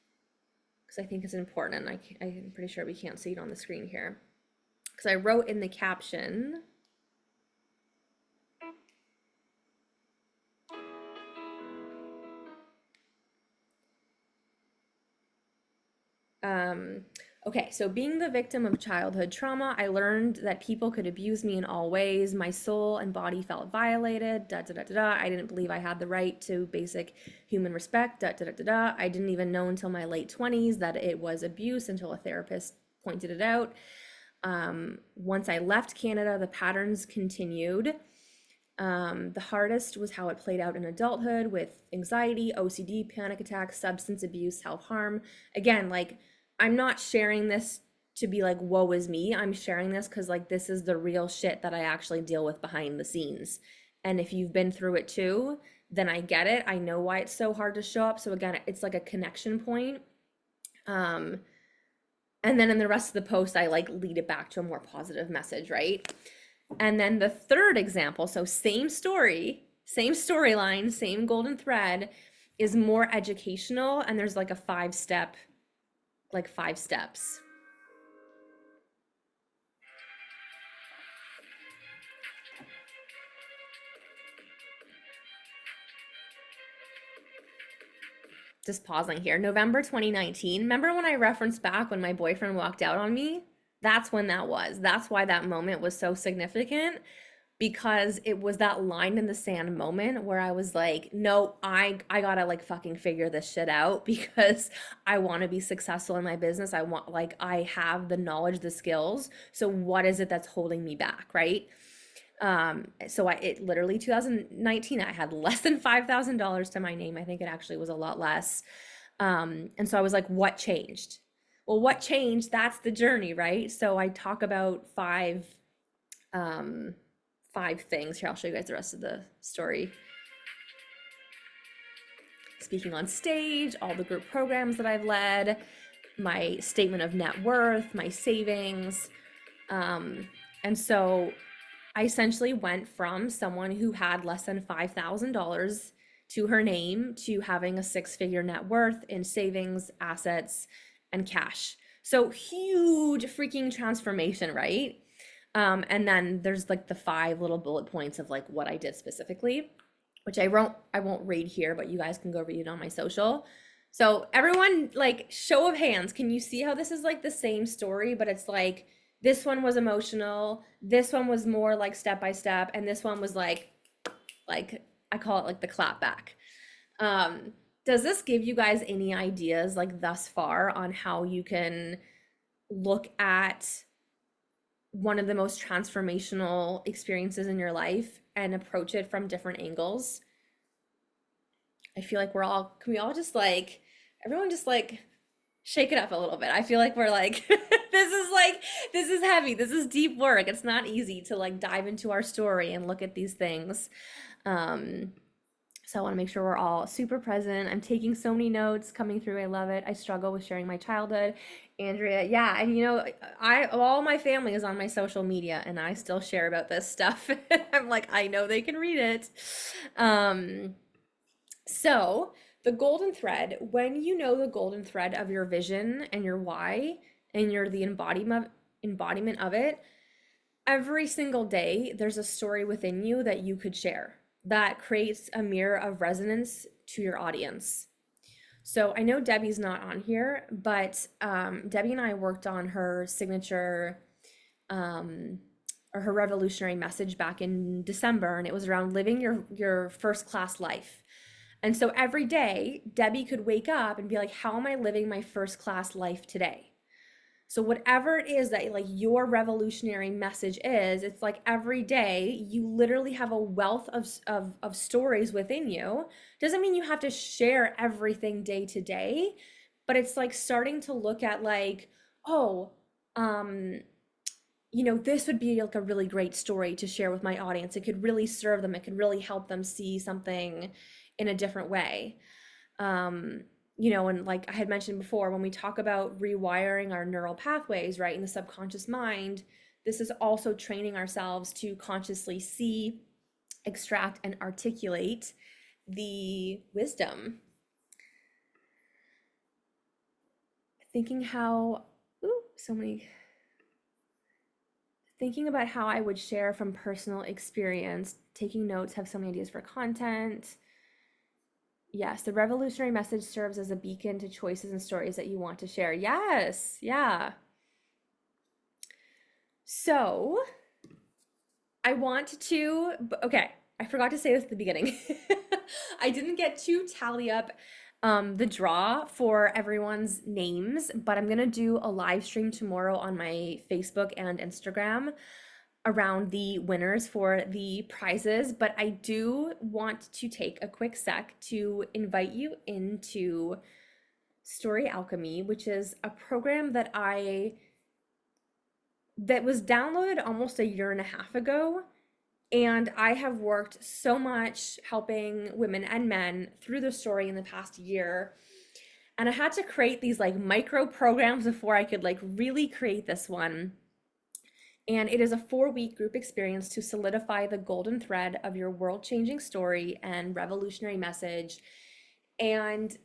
because I think it's important, and I'm pretty sure we can't see it on the screen here, because I wrote in the caption, okay, so being the victim of childhood trauma, I learned that people could abuse me in all ways. My soul and body felt violated, da da da da da. I didn't believe I had the right to basic human respect, da da da da da. I didn't even know until my late 20s that it was abuse until a therapist pointed it out. Once I left Canada, the patterns continued. The hardest was how it played out in adulthood with anxiety, OCD, panic attacks, substance abuse, self-harm. Again, like, I'm not sharing this to be like, woe is me. I'm sharing this because like this is the real shit that I actually deal with behind the scenes. And if you've been through it too, then I get it. I know why it's so hard to show up. So again, it's like a connection point. And then in the rest of the post, I like lead it back to a more positive message, right? And then the third example, so same story, same storyline, same golden thread, is more educational, and there's like a five steps. Just pausing here. November 2019. Remember when I referenced back when my boyfriend walked out on me? That's when that was. That's why that moment was so significant, because it was that line in the sand moment where I was like, no, I gotta like fucking figure this shit out because I want to be successful in my business. I want, like, I have the knowledge, the skills. So what is it that's holding me back, right? So it literally 2019, I had less than $5,000 to my name. I think it actually was a lot less. And so I was like, what changed? Well, what changed? That's the journey, right? So I talk about five things. Here, I'll show you guys the rest of the story. Speaking on stage, all the group programs that I've led, my statement of net worth, my savings. And so I essentially went from someone who had less than $5,000 to her name to having a six-figure net worth in savings, assets, and cash. So huge freaking transformation, right? And then there's like the 5 little bullet points of like what I did specifically, which I won't read here, but you guys can go read it on my social. So everyone, like, show of hands, can you see how this is like the same story, but it's like this one was emotional, this one was more like step by step, and this one was like I call it like the clap back. Does this give you guys any ideas like thus far on how you can look at one of the most transformational experiences in your life and approach it from different angles? I feel like can we all just like, everyone just like shake it up a little bit. I feel like we're like, this is heavy. This is deep work. It's not easy to like dive into our story and look at these things. So I want to make sure we're all super present. I'm taking so many notes coming through. I love it. I struggle with sharing my childhood. Andrea, yeah, and you know, all my family is on my social media and I still share about this stuff. I'm like, I know they can read it. So the golden thread, when you know the golden thread of your vision and your why, and you're the embodiment of it, every single day there's a story within you that you could share that creates a mirror of resonance to your audience. So I know Debbie's not on here, but Debbie and I worked on her signature or her revolutionary message back in December, and it was around living your first class life. And so every day, Debbie could wake up and be like, how am I living my first class life today? So whatever it is that like your revolutionary message is, it's like every day you literally have a wealth of stories within you. Doesn't mean you have to share everything day to day, but it's like starting to look at like, oh, you know, this would be like a really great story to share with my audience. It could really serve them. It could really help them see something in a different way. You know, and like I had mentioned before, when we talk about rewiring our neural pathways, right, in the subconscious mind, this is also training ourselves to consciously see, extract, and articulate the wisdom. Thinking about how I would share from personal experience, taking notes, have so many ideas for content. Yes, the revolutionary message serves as a beacon to choices and stories that you want to share. Yes, yeah. So I want to, okay, I forgot to say this at the beginning. I didn't get to tally up the draw for everyone's names, but I'm gonna do a live stream tomorrow on my Facebook and Instagram around the winners for the prizes. But I do want to take a quick sec to invite you into Story Alchemy, which is a program that was downloaded almost a year and a half ago. And I have worked so much helping women and men through the story in the past year. And I had to create these like micro programs before I could like really create this one. And it is a 4-week group experience to solidify the golden thread of your world-changing story and revolutionary message. And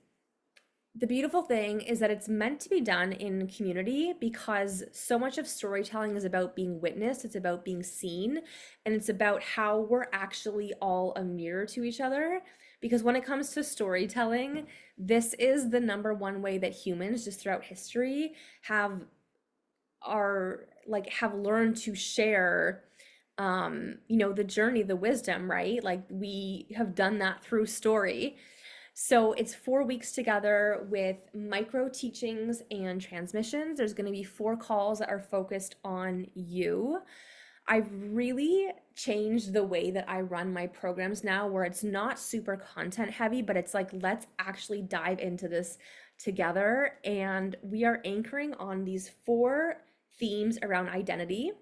the beautiful thing is that it's meant to be done in community, because so much of storytelling is about being witnessed, it's about being seen, and it's about how we're actually all a mirror to each other. Because when it comes to storytelling, this is the number one way that humans just throughout history have learned to share the journey, the wisdom, right? Like we have done that through story. So it's 4 weeks together with micro teachings and transmissions. There's going to be 4 calls that are focused on you. I've really changed the way that I run my programs now, where it's not super content heavy, but it's like, let's actually dive into this together. And we are anchoring on these 4 themes around identity,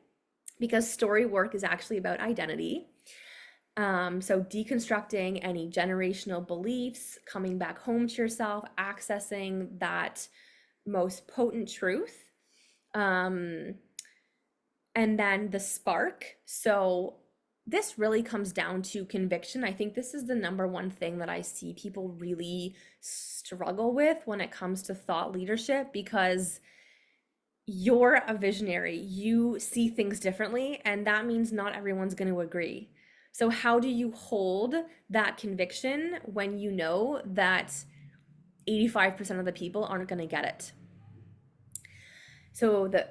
because story work is actually about identity. So deconstructing any generational beliefs, coming back home to yourself, accessing that most potent truth. And then the spark. So this really comes down to conviction. I think this is the number one thing that I see people really struggle with when it comes to thought leadership, because you're a visionary, you see things differently, and that means not everyone's going to agree. So how do you hold that conviction when you know that 85% of the people aren't going to get it? So the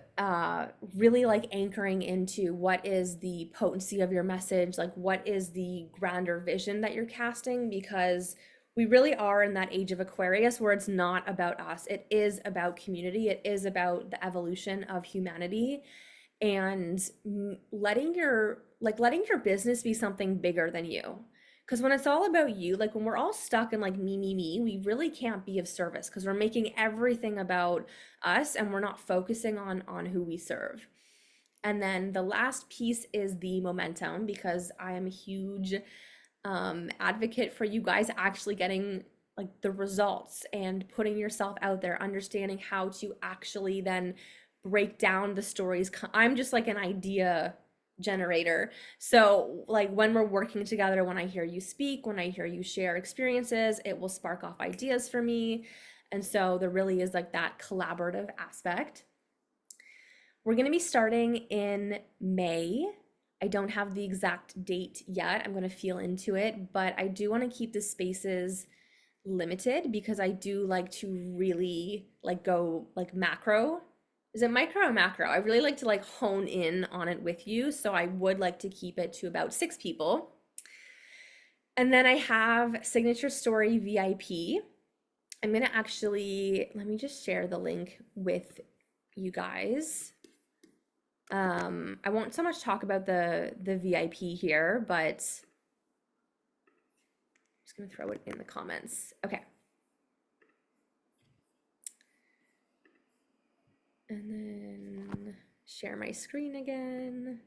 really like anchoring into what is the potency of your message, like what is the grander vision that you're casting, because we really are in that age of Aquarius where it's not about us. It is about community. It is about the evolution of humanity, and letting your business be something bigger than you. Because when it's all about you, like when we're all stuck in like me, we really can't be of service, because we're making everything about us and we're not focusing on who we serve. And then the last piece is the momentum, because I am a huge advocate for you guys actually getting like the results and putting yourself out there, understanding how to actually then break down the stories. I'm just like an idea generator. So like when we're working together, when I hear you speak, when I hear you share experiences, it will spark off ideas for me. And so there really is like that collaborative aspect. We're going to be starting in May. I don't have the exact date yet. I'm going to feel into it, but I do want to keep the spaces limited, because I do like to really like go like macro. Is it micro or macro? I really like to like hone in on it with you. So I would like to keep it to about 6 people. And then I have Signature Story VIP. I'm going to actually, let me just share the link with you guys. I won't so much talk about the VIP here, but I'm just going to throw it in the comments. Okay. And then share my screen again.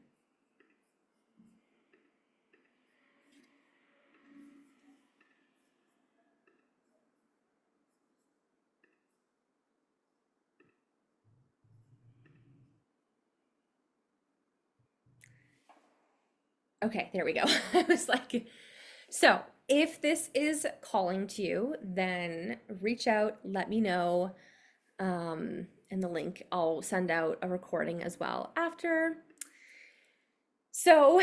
Okay, there we go. I was like, so if this is calling to you, then reach out, let me know. And the link, I'll send out a recording as well after. So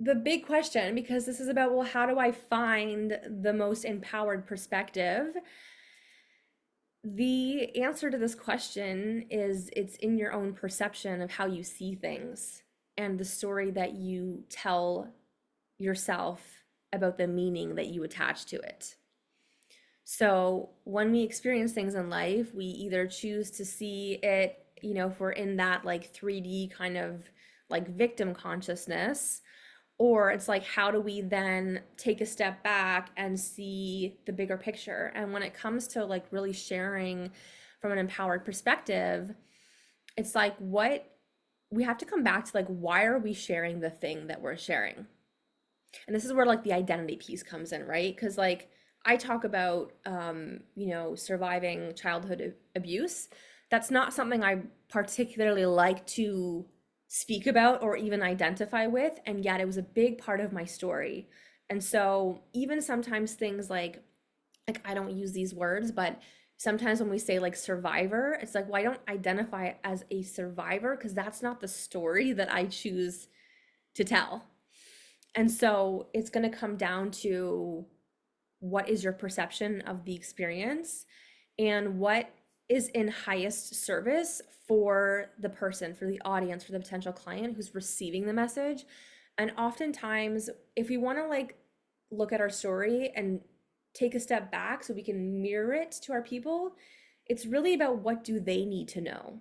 the big question, because this is about, well, how do I find the most empowered perspective? The answer to this question is it's in your own perception of how you see things and the story that you tell yourself about the meaning that you attach to it. So when we experience things in life, we either choose to see it, if we're in that like 3D kind of like victim consciousness, or it's like, how do we then take a step back and see the bigger picture? And when it comes to like really sharing from an empowered perspective, it's like, what we have to come back to, like, why are we sharing the thing that we're sharing? And this is where like the identity piece comes in, right? Because like I talk about surviving childhood abuse. That's not something I particularly like to speak about or even identify with, and yet it was a big part of my story. And so even sometimes things like I don't use these words, but sometimes when we say like survivor, it's like, well, I don't identify as a survivor because that's not the story that I choose to tell. And so it's going to come down to what is your perception of the experience and what is in highest service for the person, for the audience, for the potential client who's receiving the message. And oftentimes, if we want to like look at our story and take a step back so we can mirror it to our people, it's really about what do they need to know.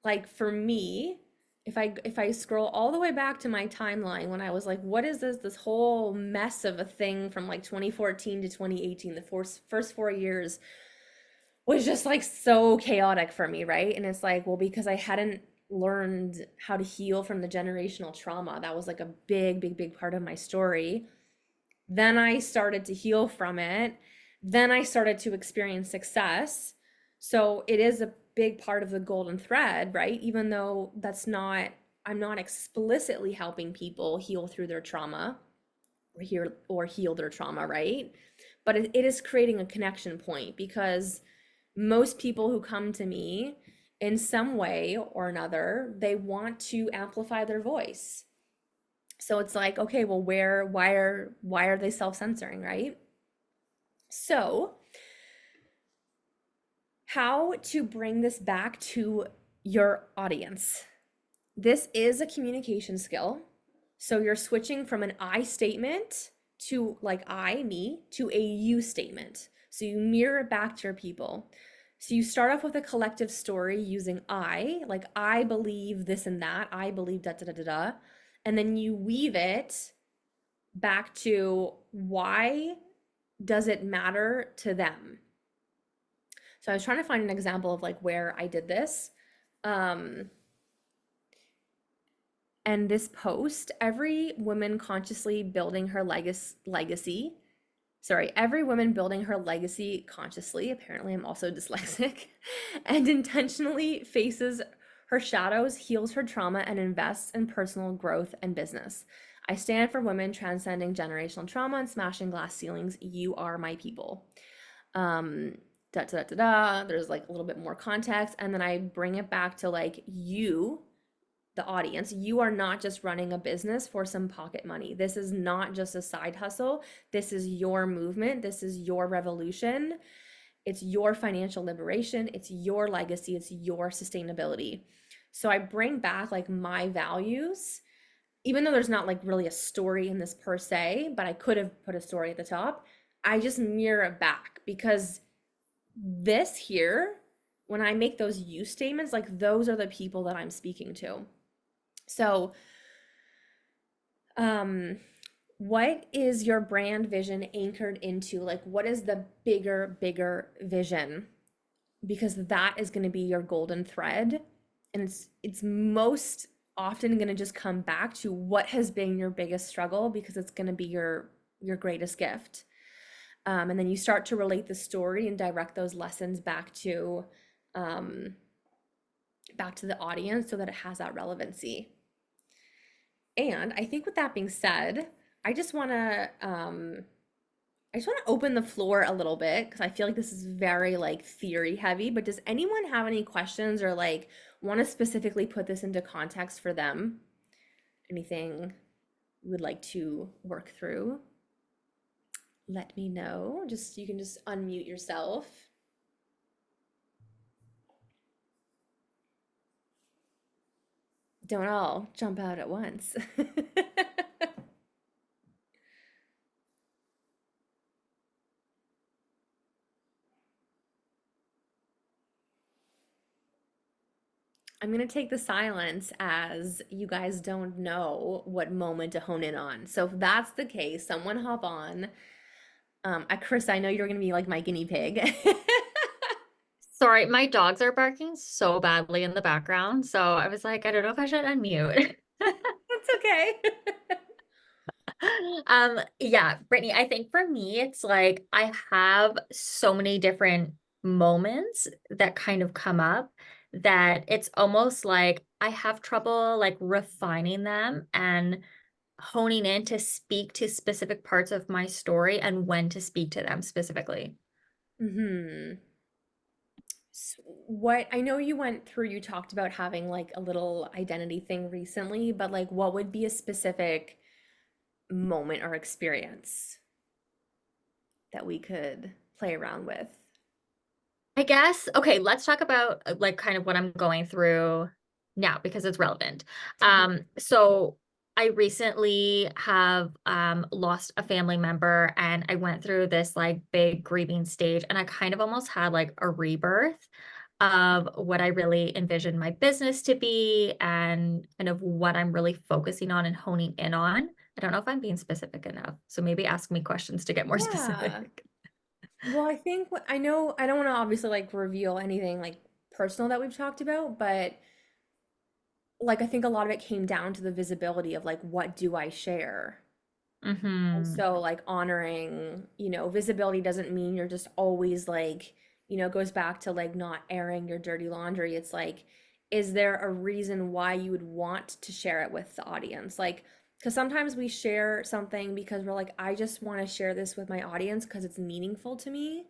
Like for me, if I scroll all the way back to my timeline when I was like, what is this whole mess of a thing from like 2014 to 2018, the first 4 years was just like so chaotic for me, right? And it's like, well, because I hadn't learned how to heal from the generational trauma. That was like a big part of my story. Then I started to heal from it. Then I started to experience success. So it is a big part of the golden thread, right? Even though I'm not explicitly helping people heal through their trauma or heal their trauma, right? But it is creating a connection point because most people who come to me in some way or another, they want to amplify their voice. So it's like, okay, well, why are they self-censoring, right? So how to bring this back to your audience. This is a communication skill. So you're switching from an I statement to like I, me, to a you statement. So you mirror it back to your people. So you start off with a collective story using I, like I believe this and that, I believe da da da da da. And then you weave it back to why does it matter to them? So I was trying to find an example of like where I did this. And this post, every woman consciously building her legacy. Sorry, every woman building her legacy consciously, apparently I'm also dyslexic, and intentionally faces her shadows, heals her trauma, and invests in personal growth and business. I stand for women transcending generational trauma and smashing glass ceilings. You are my people. Da da da da. There's like a little bit more context, and then I bring it back to like you, the audience. You are not just running a business for some pocket money. This is not just a side hustle. This is your movement. This is your revolution. It's your financial liberation. It's your legacy. It's your sustainability. So I bring back like my values, even though there's not like really a story in this per se, but I could have put a story at the top. I just mirror it back because this here, when I make those you statements, like those are the people that I'm speaking to. So, what is your brand vision anchored into? Like, what is the bigger vision? Because that is going to be your golden thread. And it's most often going to just come back to what has been your biggest struggle because it's going to be your greatest gift. And then you start to relate the story and direct those lessons back to the audience so that it has that relevancy. And I think with that being said, I just want to open the floor a little bit because I feel like this is very like theory heavy, but does anyone have any questions or like want to specifically put this into context for them? Anything you would like to work through? Let me know. You can just unmute yourself. Don't all jump out at once. I'm going to take the silence as you guys don't know what moment to hone in on. So if that's the case, someone hop on. Chris, I know you're going to be like my guinea pig. Sorry, my dogs are barking so badly in the background. So I was like, I don't know if I should unmute. That's okay. Yeah, Brittany, I think for me, it's like I have so many different moments that kind of come up that it's almost like I have trouble like refining them and honing in to speak to specific parts of my story and when to speak to them specifically. Hmm. What I know you went through, you talked about having like a little identity thing recently, but like what would be a specific moment or experience that we could play around with? I guess, okay, let's talk about like kind of what I'm going through now because it's relevant. So I recently have lost a family member and I went through this like big grieving stage and I kind of almost had like a rebirth of what I really envisioned my business to be and kind of what I'm really focusing on and honing in on. I don't know if I'm being specific enough. So maybe ask me questions to get more Yeah. specific. Well, I think I know I don't want to obviously like reveal anything like personal that we've talked about, but like I think a lot of it came down to the visibility of like what do I share? And Hmm. so like honoring, visibility doesn't mean you're just always like, goes back to like not airing your dirty laundry. It's like, is there a reason why you would want to share it with the audience? Like, because sometimes we share something because we're like, I just want to share this with my audience because it's meaningful to me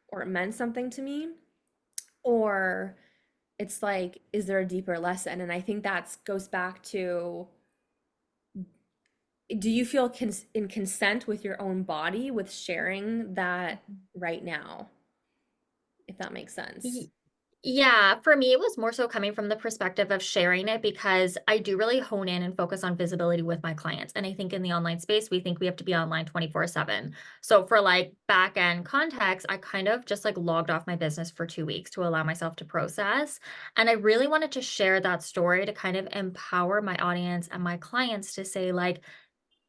or it meant something to me. Or it's like, is there a deeper lesson? And I think that goes back to, do you feel in consent with your own body with sharing that right now, if that makes sense? Y- Yeah, for me, it was more so coming from the perspective of sharing it because I do really hone in and focus on visibility with my clients. And I think in the online space, we think we have to be online 24/7. So for like back end context, I kind of just like logged off my business for 2 weeks to allow myself to process. And I really wanted to share that story to kind of empower my audience and my clients to say, like,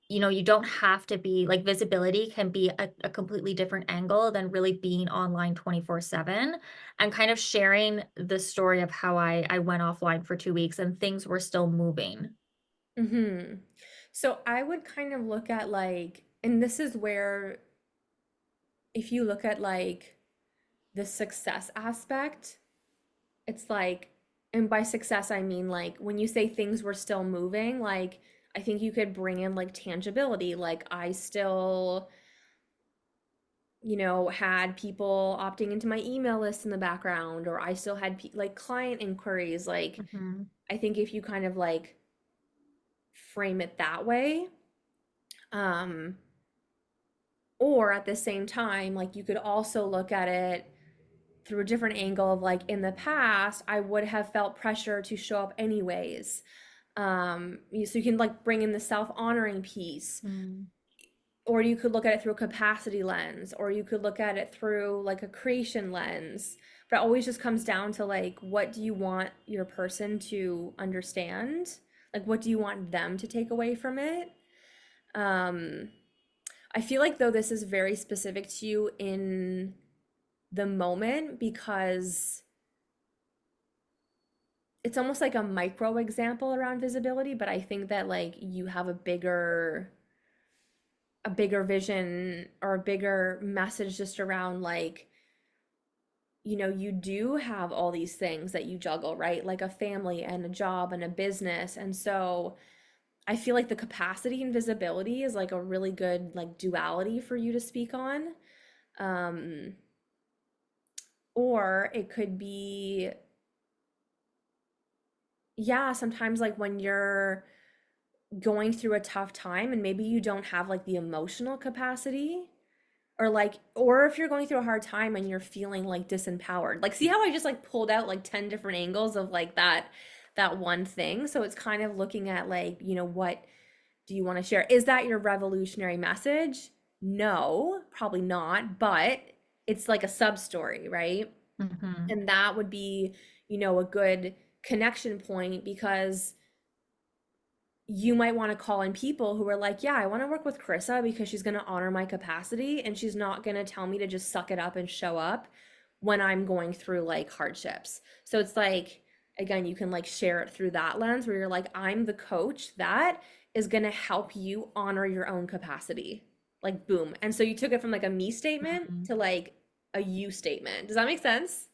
you don't have to be like visibility can be a completely different angle than really being online 24/7 and kind of sharing the story of how I went offline for 2 weeks and things were still moving. Mm-hmm. So I would kind of look at like, and this is where, if you look at like the success aspect, it's like, and by success, I mean like when you say things were still moving, like I think you could bring in like tangibility. Like I still had people opting into my email list in the background, or I still had like client inquiries. Like, Mhm. I think if you kind of like frame it that way, um, or at the same time, like you could also look at it through a different angle of like in the past, I would have felt pressure to show up anyways. So you can like bring in the self-honoring piece, Mm. or you could look at it through a capacity lens, or you could look at it through like a creation lens. But it always just comes down to like, what do you want your person to understand? Like, what do you want them to take away from it? Um, I feel like though this is very specific to you in the moment because it's almost like a micro example around visibility, but I think that like you have a bigger vision or a bigger message just around like, you do have all these things that you juggle, right? Like a family and a job and a business. And so I feel like the capacity and visibility is like a really good like duality for you to speak on. Um, or it could be, yeah, sometimes like when you're going through a tough time and maybe you don't have like the emotional capacity, or if you're going through a hard time and you're feeling like disempowered, like see how I just like pulled out like 10 different angles of like that one thing. So it's kind of looking at like, what do you want to share? Is that your revolutionary message? No, probably not, but it's like a sub story, right? Mhm. And that would be, a good connection point because you might want to call in people who are like, yeah, I want to work with Carissa because she's going to honor my capacity and she's not going to tell me to just suck it up and show up when I'm going through like hardships. So it's like, again, you can like share it through that lens where you're like, I'm the coach that is going to help you honor your own capacity. Like, boom. And so you took it from like a me statement Mhm. to like a you statement. Does that make sense?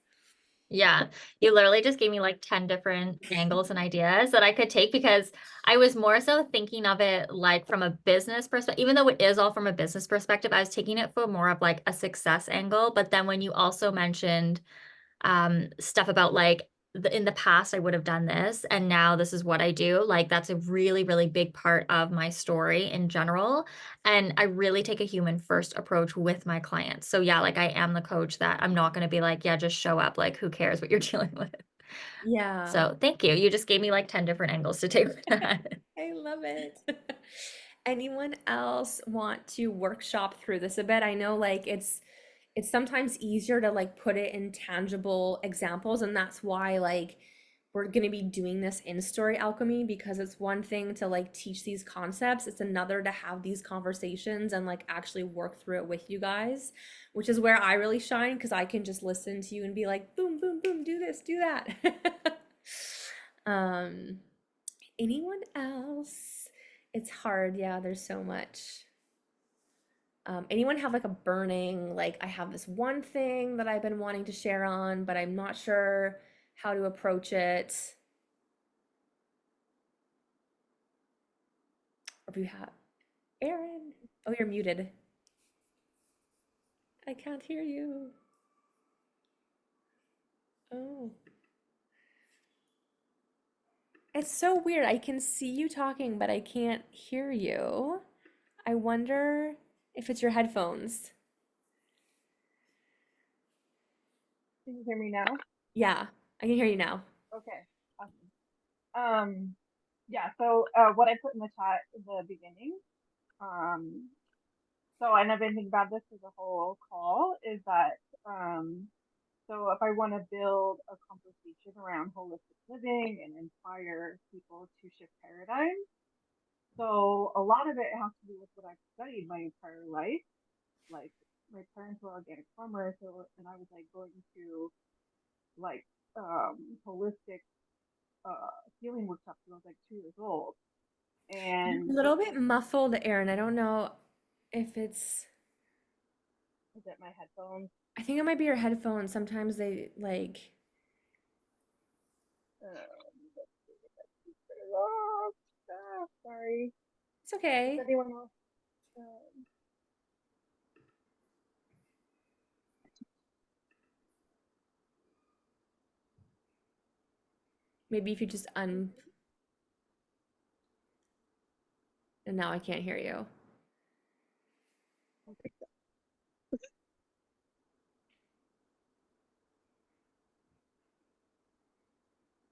Yeah, you literally just gave me like 10 different angles and ideas that I could take because I was more so thinking of it like from a business perspective, even though it is all from a business perspective, I was taking it for more of like a success angle. But then when you also mentioned stuff about like in the past I would have done this and now this is what I do, like that's a really, really big part of my story in general. And I really take a human first approach with my clients. So yeah, like I am the coach that I'm not going to be like, yeah, just show up, like who cares what you're dealing with. Yeah. So thank you, you just gave me like 10 different angles to take with that. I love it. Anyone else want to workshop through this a bit? I know like it's sometimes easier to like put it in tangible examples, and that's why like we're going to be doing this in Story Alchemy, because it's one thing to like teach these concepts, it's another to have these conversations and like actually work through it with you guys, which is where I really shine because I can just listen to you and be like boom boom boom, do this, do that. um Anyone else? It's hard. Yeah, there's so much. Anyone have like a burning, like I have this one thing that I've been wanting to share on, but I'm not sure how to approach it. Or if you have Aaron. Oh, you're muted. I can't hear you. Oh. It's so weird. I can see you talking, but I can't hear you. I wonder if it's your headphones. Can you hear me now? Yeah, I can hear you now. Okay, awesome. Yeah, so what I put in the chat in the beginning, so and I've been thinking about this as a whole call, is that so if I want to build a conversation around holistic living and inspire people to shift paradigms, so a lot of it has to do with what I've studied my entire life. Like my parents were organic farmers, so and I was like going to like holistic healing workshops when I was like 2 years old. You're And a little bit muffled, Aaron. I don't know if it's, was it my headphones? I think it might be your headphones. Sometimes they like, Let's see if I can turn it off. Sorry. it's Does okay. anyone else? Um, Maybe if you just and now I can't hear you.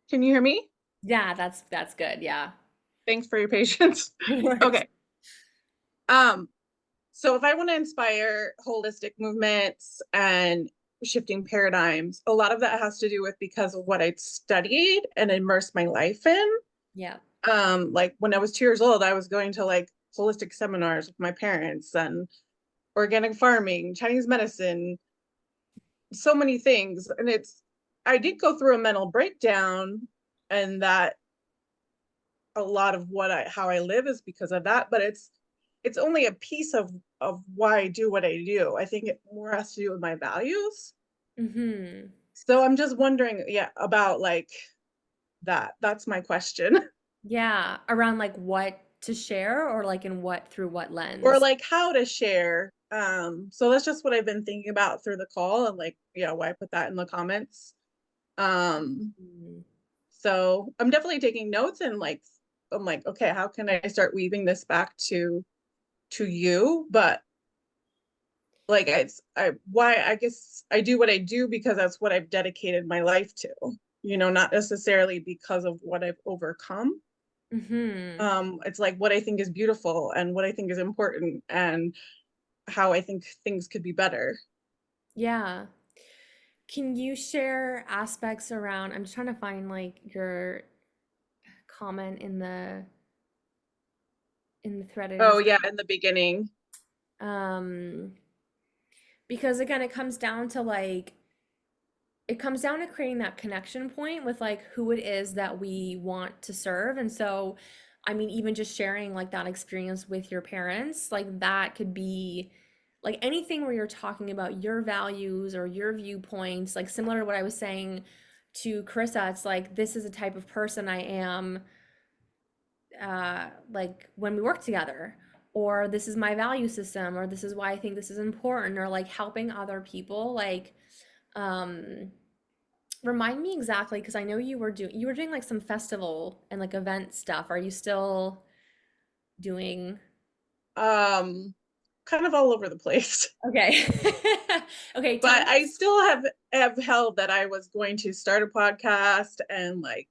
Can you hear me? Yeah, that's good. Yeah. Thanks for your patience. No worries. Okay. So if I want to inspire holistic movements and shifting paradigms, a lot of that has to do with because of what I'd studied and immersed my life in. Yeah. Like when I was 2 years old, I was going to like holistic seminars with my parents and organic farming, Chinese medicine, so many things. And I did go through a mental breakdown, and that a lot of how I live is because of that, but it's only a piece of why I do what I do. I think it more has to do with my values. Mm-hmm. So I'm just wondering, yeah, about like that. That's my question. Yeah. Around like what to share or like in what through what Or lens? like how to share. So that's just what I've been thinking about through the call, and like, yeah, why I put that in the comments. Um, Mm. so I'm definitely taking notes, and like I'm like, okay, how can I start weaving this back to you? But like I guess I do what I do because that's what I've dedicated my life to, not necessarily because of what I've overcome. Mm-hmm. It's like what I think is beautiful and what I think is important and how I think things could be better. Yeah. Can you share aspects around, I'm just trying to find like your comment in the thread. I didn't Oh yeah, in the beginning. um because again it comes down to like it comes down to creating that connection point with like who it is that we want to serve. And so I mean even just sharing like that experience with your parents, like that could be like anything where you're talking about your values or your viewpoints, like similar to what I was saying to Carissa, it's like this is a type of person I am like when we work together, or this is my value system, or this is why I think this is important, or like helping other people. Like um remind me exactly, because I know you were doing like some festival and like event stuff. Are you still doing? Kind of all over the place. Okay. Okay, tell But me. I still have held that I was going to start a podcast and like,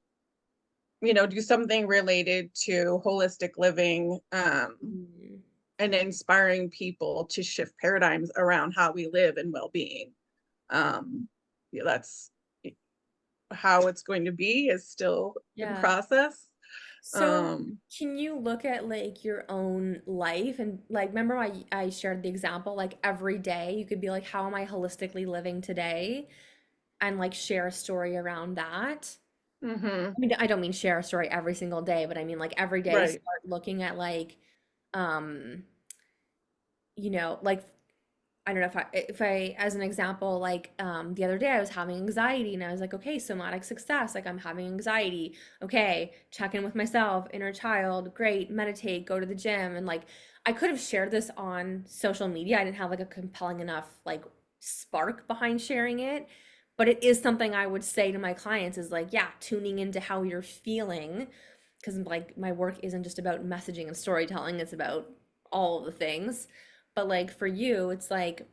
do something related to holistic living, Mm, and inspiring people to shift paradigms around how we live and well-being. Yeah, that's how it's going to be, is still in yeah. process. So Um, can you look at like your own life and like remember I shared the example like every day you could be like, how am I holistically living today? And like share a story around that. mhm, I mean, I don't mean share a story every single day, but I mean like every day right. start looking at like um like I don't know if I as an example, like the other day I was having anxiety and I was like, okay, somatic success, like I'm having anxiety. Okay, check in with myself, inner child, great, meditate, go to the gym. And like I could have shared this on social media. I didn't have like a compelling enough like spark behind sharing it. But it is something I would say to my clients is like, yeah, tuning into how you're feeling. Because like my work isn't just about messaging and storytelling, it's about all of the things. But like for you, it's like,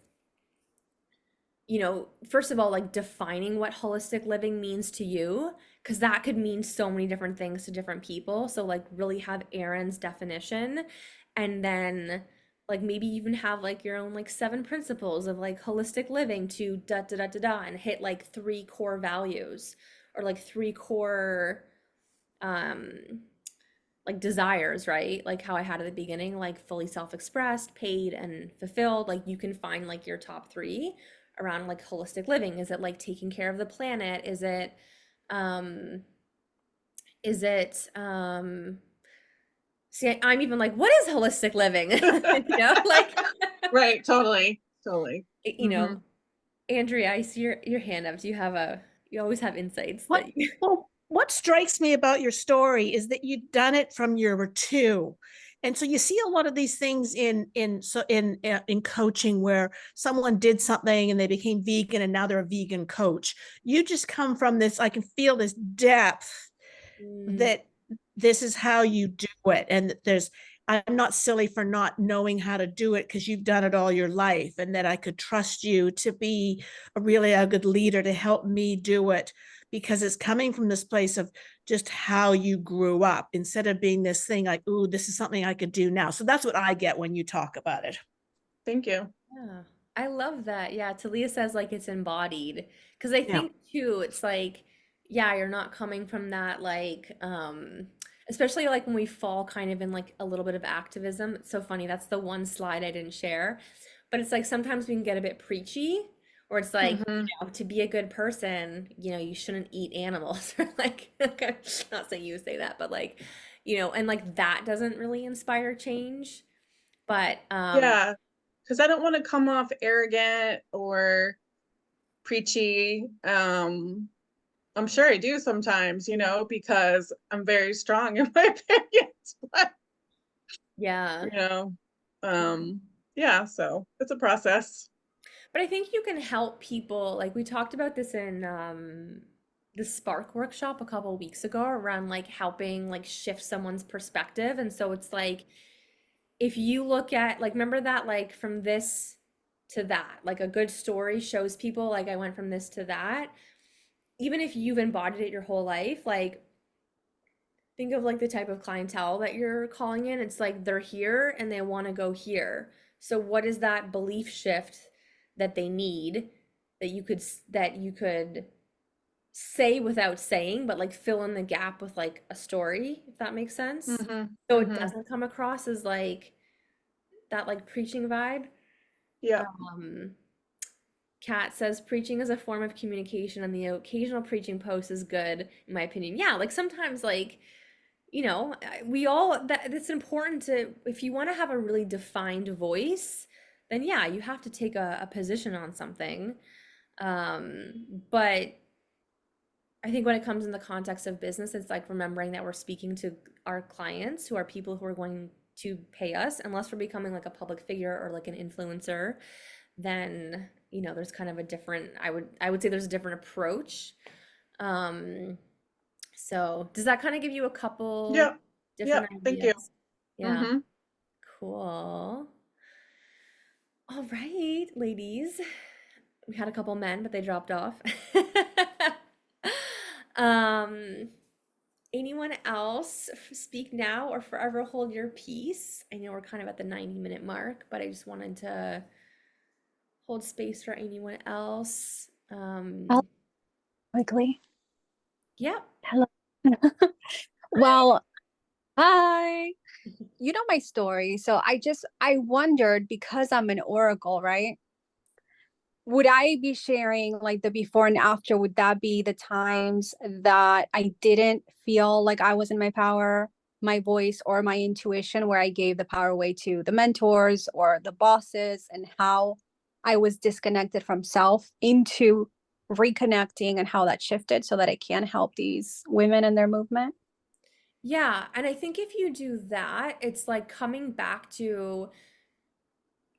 first of all, like defining what holistic living means to you, because that could mean so many different things to different people. So, like, really have Aaron's definition, and then, like, maybe even have like your own like 7 principles of like holistic living to da da da da da, and hit like 3 core values or like 3 core, um, like desires, right? Like how I had at the beginning, like fully self-expressed, paid, and fulfilled. Like you can find like your top 3 around like holistic living. Is it like taking care of the planet? Um is it see, I'm even like, what is holistic living? Like Right, totally. you Hmm. know, Andrea, I see your hand up. Do you have you always have insights What that you well, what strikes me about your story is that you've done it from year 2. And so you see a lot of these things in coaching where someone did something and they became vegan and now they're a vegan coach. You just come from this, I can feel this depth Mm, that this is how you do it. And I'm not silly for not knowing how to do it because you've done it all your life, and that I could trust you to be a good leader to help me do it because it's coming from this place of just how you grew up instead of being this thing like, ooh, this is something I could do now. So that's what I get when you talk about it. Thank you. yeah, I love that. Yeah, Talia says like it's embodied. Because I Yeah. think too, it's like, yeah, you're not coming from that like, especially like when we fall kind of in like a little bit of activism. It's so funny. That's the one slide I didn't share. But it's like sometimes we can get a bit preachy, or it's like, Hmm. to be a good person, you shouldn't eat animals. Or like, okay, not saying you say that, but like, and like that doesn't really inspire change. But Yeah, because I don't want to come off arrogant or preachy. I'm sure I do sometimes, because I'm very strong in my opinions, but yeah. you know, yeah, so it's a process. But I think you can help people. Like we talked about this in the Spark workshop a couple weeks ago around like helping like shift someone's perspective. And so it's like if you look at like remember that like from this to that, like a good story shows people like I went from this to that. Even if you've embodied it your whole life, like think of like the type of clientele that you're calling in. It's like they're here and they want to go here. So what is that belief shift that they need that you could say without saying, but like fill in the gap with like a story, if that makes sense. Hmm. So it Hmm. doesn't come across as like that like preaching vibe. Yeah. Um, Kat says preaching is a form of communication and the occasional preaching post is good, in my opinion. Yeah, like sometimes like we all that it's important to if you want to have a really defined voice, then yeah, you have to take a position on something. But I think when it comes in the context of business, it's like remembering that we're speaking to our clients who are people who are going to pay us, unless we're becoming like a public figure or like an influencer, then there's kind of a different, I would say there's a different approach. So does that kind of give you a couple Yep. different Yep. Thank you. ideas? Yeah, Mm-hmm. cool. All right, ladies. We had a couple men, but they dropped off. Um, anyone else speak now or forever hold your peace? I know we're kind of at the 90-minute mark, but I just wanted to hold space for anyone else. I'll quickly. Yeah. Hello. Well, hi. You know my story. So I wondered, because I'm an oracle, right? Would I be sharing like the before and after? Would that be the times that I didn't feel like I was in my power, my voice, or my intuition, where I gave the power away to the mentors or the bosses, and how I was disconnected from self into reconnecting, and how that shifted so that I can help these women in their movement? Yeah, and I think if you do that, it's like coming back to,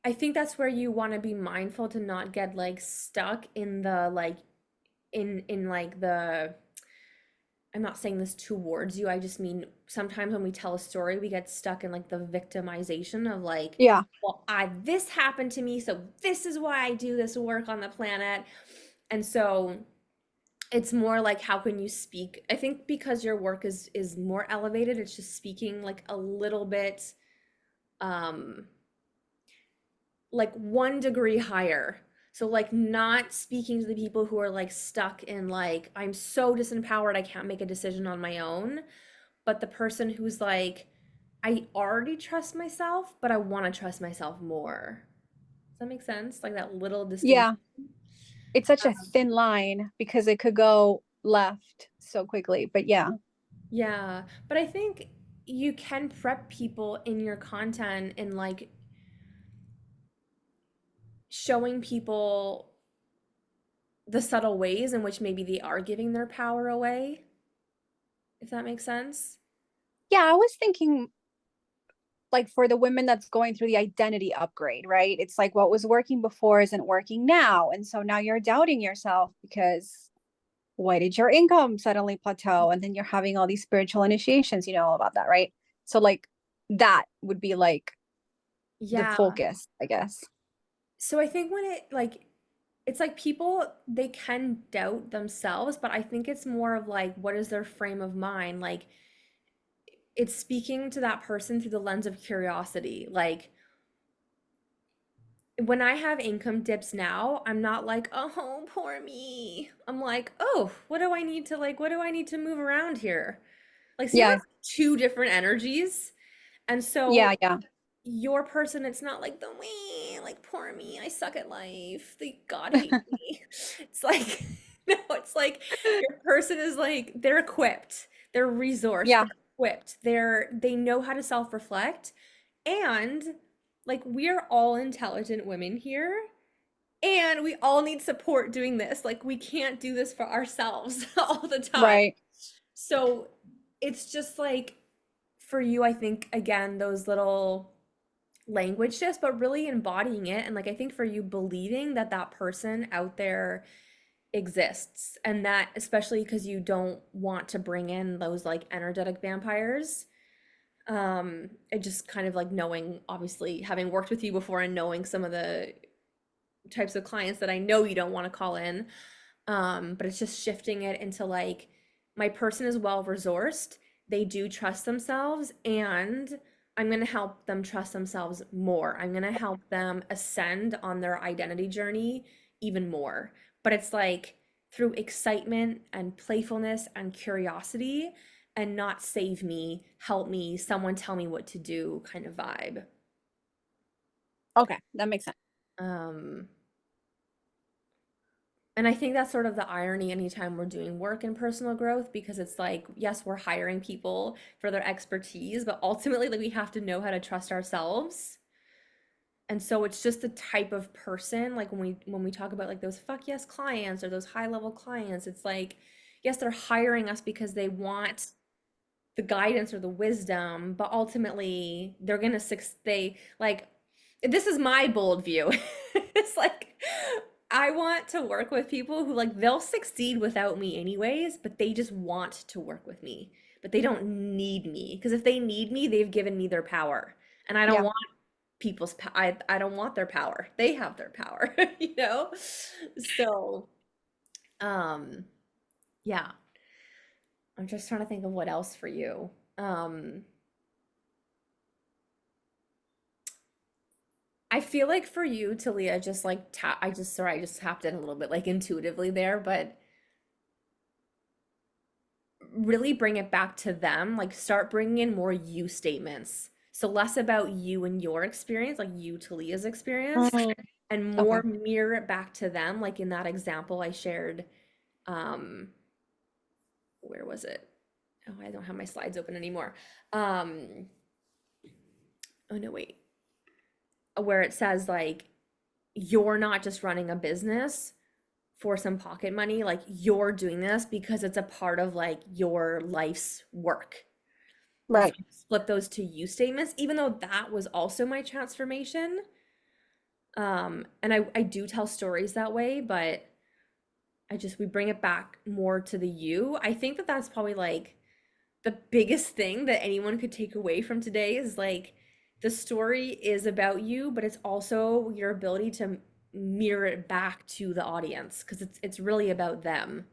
I think that's where you want to be mindful to not get like stuck in the like in like the, I'm not saying this towards you. I just mean sometimes when we tell a story, we get stuck in like the victimization of like, Yeah. well, this happened to me, so this is why I do this work on the planet. And so it's more like, how can you speak? I think because your work is more elevated, it's just speaking like a little bit like 1 degree higher. So like not speaking to the people who are like stuck in like, I'm so disempowered, I can't make a decision on my own, but the person who's like, I already trust myself, but I want to trust myself more. Does that make sense? Like that little distinction. Yeah. It's such a thin line because it could go left so quickly. But yeah. Yeah, but I think you can prep people in your content and like showing people the subtle ways in which maybe they are giving their power away, if that makes sense. Yeah, I was thinking like for the women that's going through the identity upgrade, right? It's like what was working before isn't working now. And so now you're doubting yourself because why did your income suddenly plateau? And then you're having all these spiritual initiations, you know all about that, right? So like that would be like the Yeah. focus, I guess. So I think when it's like people, they can doubt themselves, but I think it's more of like, what is their frame of mind? Like it's speaking to that person through the lens of curiosity. Like when I have income dips now, I'm not like, oh, poor me. I'm like, oh, what do I need to like, what do I need to move around here? Like, so you Yeah. have two different energies. And so Yeah. your person, it's not like the way, like, poor me, I suck at life. The God hates me. It's like, no, it's like your person is like, they're equipped, they're resourced, Yeah. they're equipped, they know how to self-reflect. And like we're all intelligent women here. And we all need support doing this. Like we can't do this for ourselves all the time. Right. So it's just like for you, I think again, those little language shifts, but really embodying it. And like I think for you, believing that that person out there exists, and that especially because you don't want to bring in those like energetic vampires. It just kind of like knowing, obviously having worked with you before and knowing some of the types of clients that I know you don't want to call in. But it's just shifting it into like, my person is well resourced, they do trust themselves, and I'm going to help them trust themselves more. I'm going to help them ascend on their identity journey even more. But it's like through excitement and playfulness and curiosity, and not save me, help me, someone tell me what to do kind of vibe. Okay, that makes sense. And I think that's sort of the irony anytime we're doing work in personal growth, because it's like, yes, we're hiring people for their expertise, but ultimately like we have to know how to trust ourselves. And so it's just the type of person, like when we talk about like those fuck yes clients or those high level clients, it's like, yes, they're hiring us because they want the guidance or the wisdom, but ultimately they're gonna they like, this is my bold view. It's like I want to work with people who like they'll succeed without me anyways, but they just want to work with me, but they don't need me, because if they need me, they've given me their power, and I don't Yeah. want I don't want their power. They have their power, you know? So, yeah. I'm just trying to think of what else for you. I feel like for you, Talia, just like I just tapped in a little bit like intuitively there, but really bring it back to them. Like start bringing in more you statements. So less about you and your experience, like you, Talia's experience, and more Okay. mirror it back to them. Like in that example I shared, where was it? Oh, I don't have my slides open anymore. Oh no, wait. Where it says like, you're not just running a business for some pocket money, like you're doing this because it's a part of like your life's work. Right. So flip those to you statements, even though that was also my transformation. And I do tell stories that way, but we bring it back more to the you. I think that that's probably like the biggest thing that anyone could take away from today is like the story is about you, but it's also your ability to mirror it back to the audience, because it's really about them.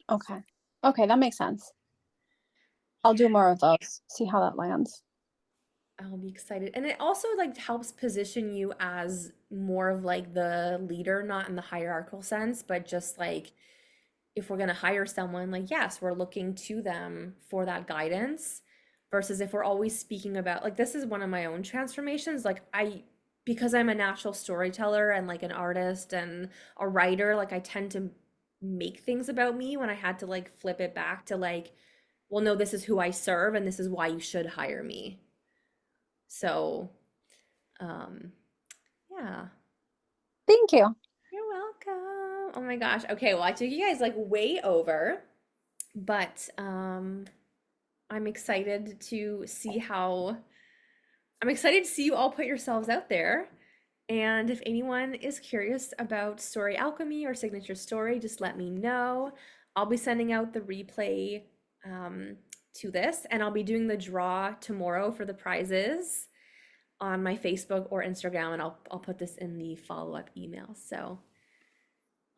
Okay. Okay, that makes sense. I'll do more of those. See how that lands. I'll be excited. And it also like helps position you as more of like the leader, not in the hierarchical sense, but just like if we're going to hire someone, like, yes, we're looking to them for that guidance, versus if we're always speaking about, like, this is one of my own transformations. Like, because I'm a natural storyteller and like an artist and a writer, like, I tend to make things about me, when I had to like flip it back to like, well, no, this is who I serve and this is why you should hire me. So, yeah. Thank you. You're welcome. Oh my gosh. Okay, well, I took you guys like way over, but I'm excited to see you all put yourselves out there. And if anyone is curious about Story Alchemy or Signature Story, just let me know. I'll be sending out the replay to this, and I'll be doing the draw tomorrow for the prizes on my Facebook or Instagram, and I'll put this in the follow-up email. So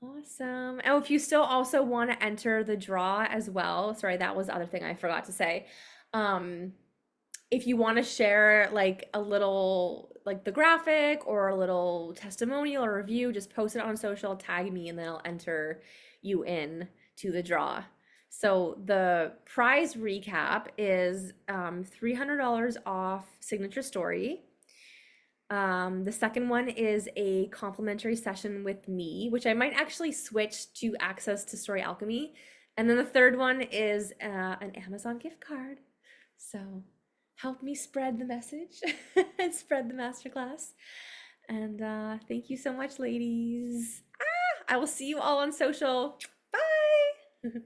awesome. Oh, if you still also want to enter the draw as well, sorry, that was the other thing I forgot to say. If you want to share like a little, like the graphic or a little testimonial or review, just post it on social, tag me, and then I'll enter you in to the draw. So the prize recap is $300 off Signature Story. The second one is a complimentary session with me, which I might actually switch to access to Story Alchemy. And then the third one is an Amazon gift card. So help me spread the message and spread the masterclass. And thank you so much, ladies. I will see you all on social. Bye.